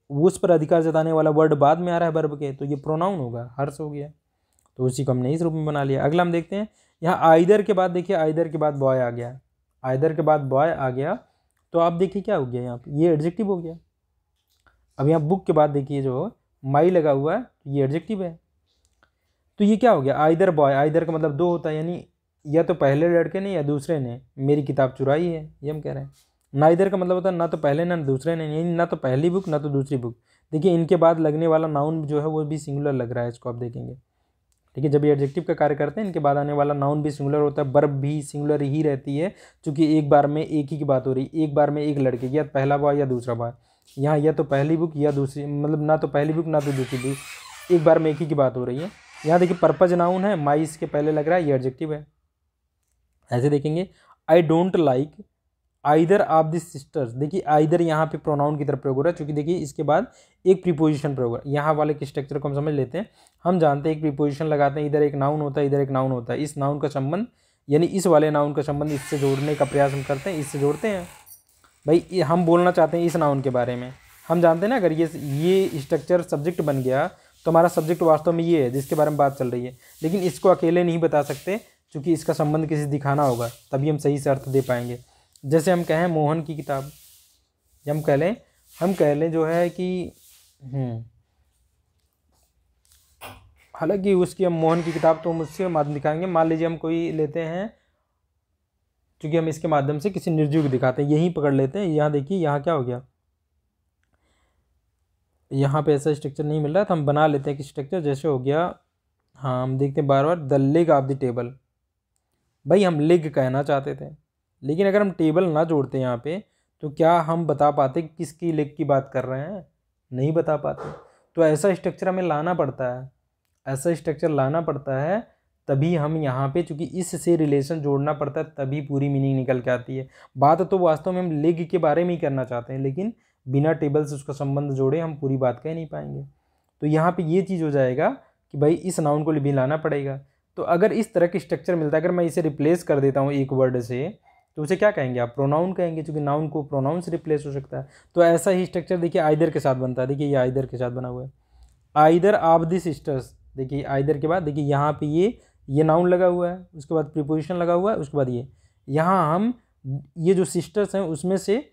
उस पर अधिकार जताने वाला वर्ड बाद में आ रहा है वर्ब के, तो ये प्रोनाउन होगा, हर्ष हो गया। तो उसी को हमने इस रूप में बना लिया। अगला हम देखते हैं यहाँ आइदर के बाद, देखिए आइदर के बाद बॉय आ गया, आइदर के बाद बॉय आ गया, तो आप देखिए क्या हो गया यहाँ पे, ये एडजेक्टिव हो गया। अब यहाँ बुक के बाद देखिए जो माई लगा हुआ है ये एडजेक्टिव है, तो ये क्या हो गया, आइदर बॉय। आइदर का मतलब दो होता है, यानी या तो पहले लड़के ने या दूसरे ने मेरी किताब चुराई है, ये हम कह रहे हैं। नाइदर का मतलब होता है ना तो पहले ना दूसरे ने, यानी ना तो पहली बुक ना तो दूसरी बुक। देखिए इनके बाद लगने वाला नाउन जो है वो भी सिंगुलर लग रहा है, इसको आप देखेंगे। ठीक है, जब ये एडजेक्टिव का कार्य करते हैं इनके बाद आने वाला नाउन भी सिंगुलर होता है, वर्ब भी सिंगुलर ही रहती है, क्योंकि एक बार में एक ही की बात हो रही है, एक बार में एक लड़के, या पहला बॉय या दूसरा बॉय। यहाँ या तो पहली बुक या दूसरी, मतलब ना तो पहली बुक ना तो दूसरी बुक, एक बार में एक ही की बात हो रही है। यहाँ देखिए पर्पज नाउन है, माई इसके पहले लग रहा है, ये एडजेक्टिव है। ऐसे देखेंगे I don't like either of this sisters. देखिए आइदर यहाँ पे प्रोनाउन की तरफ प्रयोग हो रहा है, क्योंकि देखिए इसके बाद एक प्रीपोजिशन प्रयोग हो रहा है। यहाँ वाले के स्ट्रक्चर को हम समझ लेते हैं। हम जानते हैं एक प्रीपोजिशन लगाते हैं, इधर एक नाउन होता है इधर एक नाउन होता है, इस नाउन का संबंध यानी इस वाले नाउन का संबंध इससे जोड़ने का प्रयास हम करते हैं, इससे जोड़ते हैं। भाई हम बोलना चाहते हैं इस नाउन के बारे में, हम जानते हैं ना, अगर ये स्ट्रक्चर सब्जेक्ट बन गया तो हमारा सब्जेक्ट वास्तव में ये है जिसके बारे में बात चल रही है, लेकिन इसको अकेले नहीं बता सकते, क्योंकि इसका संबंध किसी दिखाना होगा, तभी हम सही से अर्थ दे पाएंगे। जैसे हम कहें मोहन की किताब, हम कह लें जो है कि हालांकि उसकी हम मोहन की किताब तो हम उसके माध्यम दिखाएंगे। मान लीजिए हम कोई लेते हैं, क्योंकि हम इसके माध्यम से किसी निर्जीव को दिखाते हैं, यहीं पकड़ लेते हैं। यहाँ देखिए यहाँ क्या हो गया, यहाँ पे ऐसा स्ट्रक्चर नहीं मिल रहा है, तो हम बना लेते हैं कि स्ट्रक्चर जैसे हो गया। हाँ हम देखते हैं बार बार the leg of the table. भाई हम लेग कहना चाहते थे, लेकिन अगर हम टेबल ना जोड़ते यहाँ पे तो क्या हम बता पाते कि किसकी लेग की बात कर रहे हैं, नहीं बता पाते। तो ऐसा स्ट्रक्चर हमें लाना पड़ता है, ऐसा स्ट्रक्चर लाना पड़ता है, तभी हम यहाँ पे, चूँकि इससे रिलेशन जोड़ना पड़ता है तभी पूरी मीनिंग निकल के आती है। बात तो वास्तव में हम लेग के बारे में ही करना चाहते हैं, लेकिन बिना टेबल से उसका संबंध जोड़े हम पूरी बात कह नहीं पाएंगे। तो यहाँ पे ये चीज़ हो जाएगा कि भाई इस नाउन को भी लाना पड़ेगा। तो अगर इस तरह की स्ट्रक्चर मिलता है, अगर मैं इसे रिप्लेस कर देता हूँ एक वर्ड से, तो उसे क्या कहेंगे आप, प्रोनाउन कहेंगे, क्योंकि नाउन को प्रोनाउन से रिप्लेस हो सकता है। तो ऐसा ही स्ट्रक्चर देखिए आइदर के साथ बनता है। देखिए ये आइदर के साथ बना हुआ है, आइदर ऑफ द सिस्टर्स। देखिए आइदर के बाद देखिए यहाँ पे ये नाउन लगा हुआ है, उसके बाद प्रीपोजिशन लगा हुआ है, उसके बाद यहाँ हम ये जो सिस्टर्स हैं उसमें से,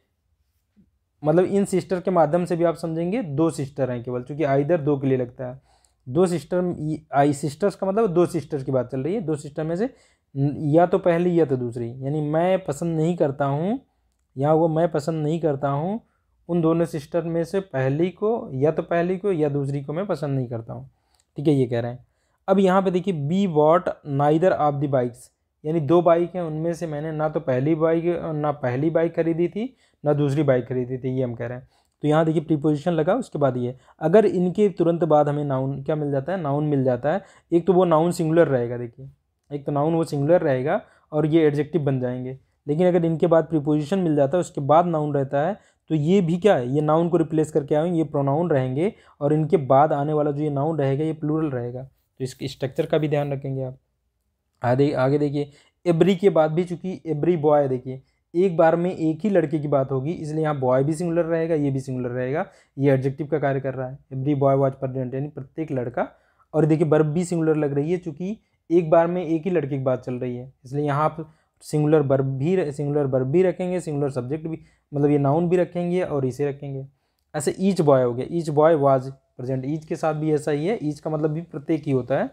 मतलब इन सिस्टर के माध्यम से भी आप समझेंगे दो सिस्टर हैं केवल, क्योंकि आइदर दो के लिए लगता है। दो सिस्टर, आई सिस्टर्स का मतलब दो सिस्टर्स की बात चल रही है, दो सिस्टर में से या तो पहली या तो दूसरी, यानी मैं पसंद नहीं करता हूँ, यहाँ वो मैं पसंद नहीं करता हूँ उन दोनों सिस्टर में से पहली को, या तो पहली को या दूसरी को मैं पसंद नहीं करता हूँ, ठीक है, ये कह रहे हैं। अब यहाँ पे देखिए be what neither of the bikes, यानी दो बाइक हैं, उनमें से मैंने ना तो पहली बाइक खरीदी थी ना दूसरी बाइक खरीदी थी, ये हम कह रहे हैं। तो यहाँ देखिए प्रीपोजिशन लगा, उसके बाद ये, अगर इनके तुरंत बाद हमें नाउन क्या मिल जाता है, नाउन मिल जाता है। एक तो वो नाउन सिंगुलर रहेगा, देखिए एक तो नाउन वो सिंगुलर रहेगा और ये एडजेक्टिव बन जाएंगे। लेकिन अगर इनके बाद प्रीपोजिशन मिल जाता है, उसके बाद नाउन रहता है, तो ये भी क्या है, ये नाउन को रिप्लेस करके आएंगे, ये प्रोनाउन रहेंगे और इनके बाद आने वाला जो ये नाउन रहेगा ये प्लूरल रहेगा। तो इसके स्ट्रक्चर का भी ध्यान रखेंगे आप। आगे देखिए एवरी के बाद भी, चूंकि एवरी बॉय, देखिए एक बार में एक ही लड़के की बात होगी, इसलिए यहाँ बॉय भी सिंगुलर रहेगा, ये भी सिंगुलर रहेगा, ये एडजेक्टिव का कार्य कर रहा है। एवरी बॉय वाज प्रेजेंट, यानी प्रत्येक लड़का। और देखिए वर्ब भी सिंगुलर लग रही है, चूंकि एक बार में एक ही लड़के की बात चल रही है, इसलिए यहाँ आप सिंगुलर वर्ब भी रखेंगे, सिंगुलर सब्जेक्ट भी, मतलब ये नाउन भी रखेंगे और इसे रखेंगे। ऐसे ईच बॉय हो गया, each boy was present, each के साथ भी ऐसा ही है, ईच का मतलब भी प्रत्येक ही होता है।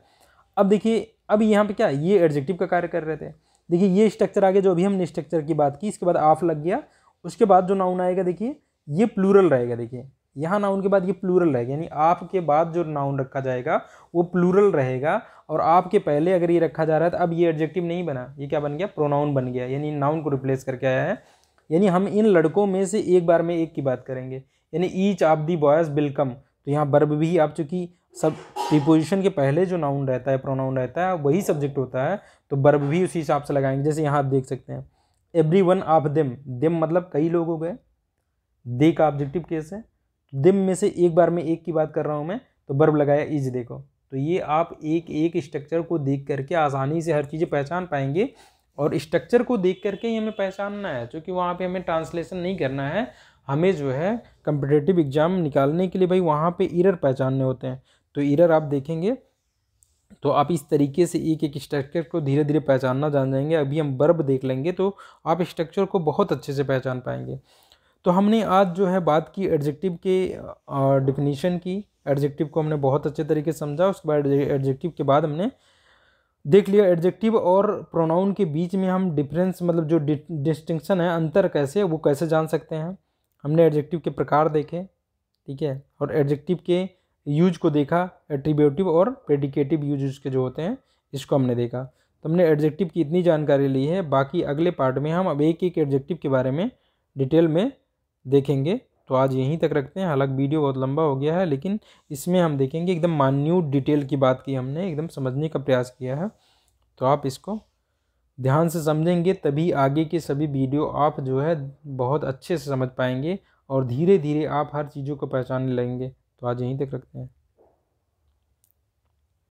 अब देखिए अब यहाँ पे क्या, ये एडजेक्टिव का कार्य कर रहे थे। देखिए ये स्ट्रक्चर आगे जो अभी हमने स्ट्रक्चर की बात की, इसके बाद ऑफ लग गया, उसके बाद जो नाउन आएगा देखिए ये प्लूरल रहेगा। देखिए यहाँ नाउन के बाद ये प्लूरल रहेगा, यानी आपके बाद जो नाउन रखा जाएगा वो प्लूरल रहेगा, और आपके पहले अगर ये रखा जा रहा है तो अब ये एडजेक्टिव नहीं बना, ये क्या बन गया, प्रोनाउन बन गया, यानी नाउन को रिप्लेस करके आया है। यानी हम इन लड़कों में से एक बार में एक की बात करेंगे, यानी ईच ऑफ दी बॉयज विलकम। तो यहाँ वर्ब भी आप चूंकि सब प्रीपोजिशन के पहले जो नाउन रहता है, प्रोनाउन रहता है, वही सब्जेक्ट होता है, तो वर्ब भी उसी हिसाब से लगाएंगे। जैसे यहाँ आप देख सकते हैं every one of them, them मतलब कई लोग हो गए, दे का ऑब्जेक्टिव केस है, देम में से एक बार में एक की बात कर रहा हूँ मैं, तो वर्ब लगाया इज। देखो तो ये आप एक एक स्ट्रक्चर को देख करके आसानी से हर चीज़ें पहचान पाएंगे, और स्ट्रक्चर को देख करके ही हमें पहचानना है, क्योंकि वहाँ पे हमें ट्रांसलेशन नहीं करना है, हमें जो है कम्पिटिटिव एग्जाम निकालने के लिए भाई वहाँ पे एरर पहचानने होते हैं। तो एरर आप देखेंगे तो आप इस तरीके से एक एक स्ट्रक्चर को धीरे धीरे पहचानना जान जाएंगे। अभी हम वर्ब देख लेंगे तो आप स्ट्रक्चर को बहुत अच्छे से पहचान पाएंगे। तो हमने आज जो है बात की एडजेक्टिव के डिफिनीशन की, एडजेक्टिव को हमने बहुत अच्छे तरीके से समझा। उसके बाद एडजेक्टिव के बाद हमने देख लिया एडजेक्टिव और प्रोनाउन के बीच में हम डिफरेंस, मतलब जो डिस्टिंक्शन है, अंतर कैसे, वो कैसे जान सकते हैं। हमने एडजेक्टिव के प्रकार देखे, ठीक है, और एडजेक्टिव के यूज को देखा, एट्रीब्यूटिव और प्रेडिकेटिव यूज उसके जो होते हैं, इसको हमने देखा। तो हमने एडजेक्टिव की इतनी जानकारी ली है, बाकी अगले पार्ट में हम अब एक एक एडजेक्टिव के बारे में डिटेल में देखेंगे। तो आज यहीं तक रखते हैं, हालांकि वीडियो बहुत लंबा हो गया है, लेकिन इसमें हम देखेंगे एकदम मान्यूट डिटेल की बात की हमने, एकदम समझने का प्रयास किया है। तो आप इसको ध्यान से समझेंगे तभी आगे के सभी वीडियो आप जो है बहुत अच्छे से समझ पाएंगे, और धीरे धीरे आप हर चीज़ों को पहचानने लगेंगे। तो आज यहीं तक रखते हैं।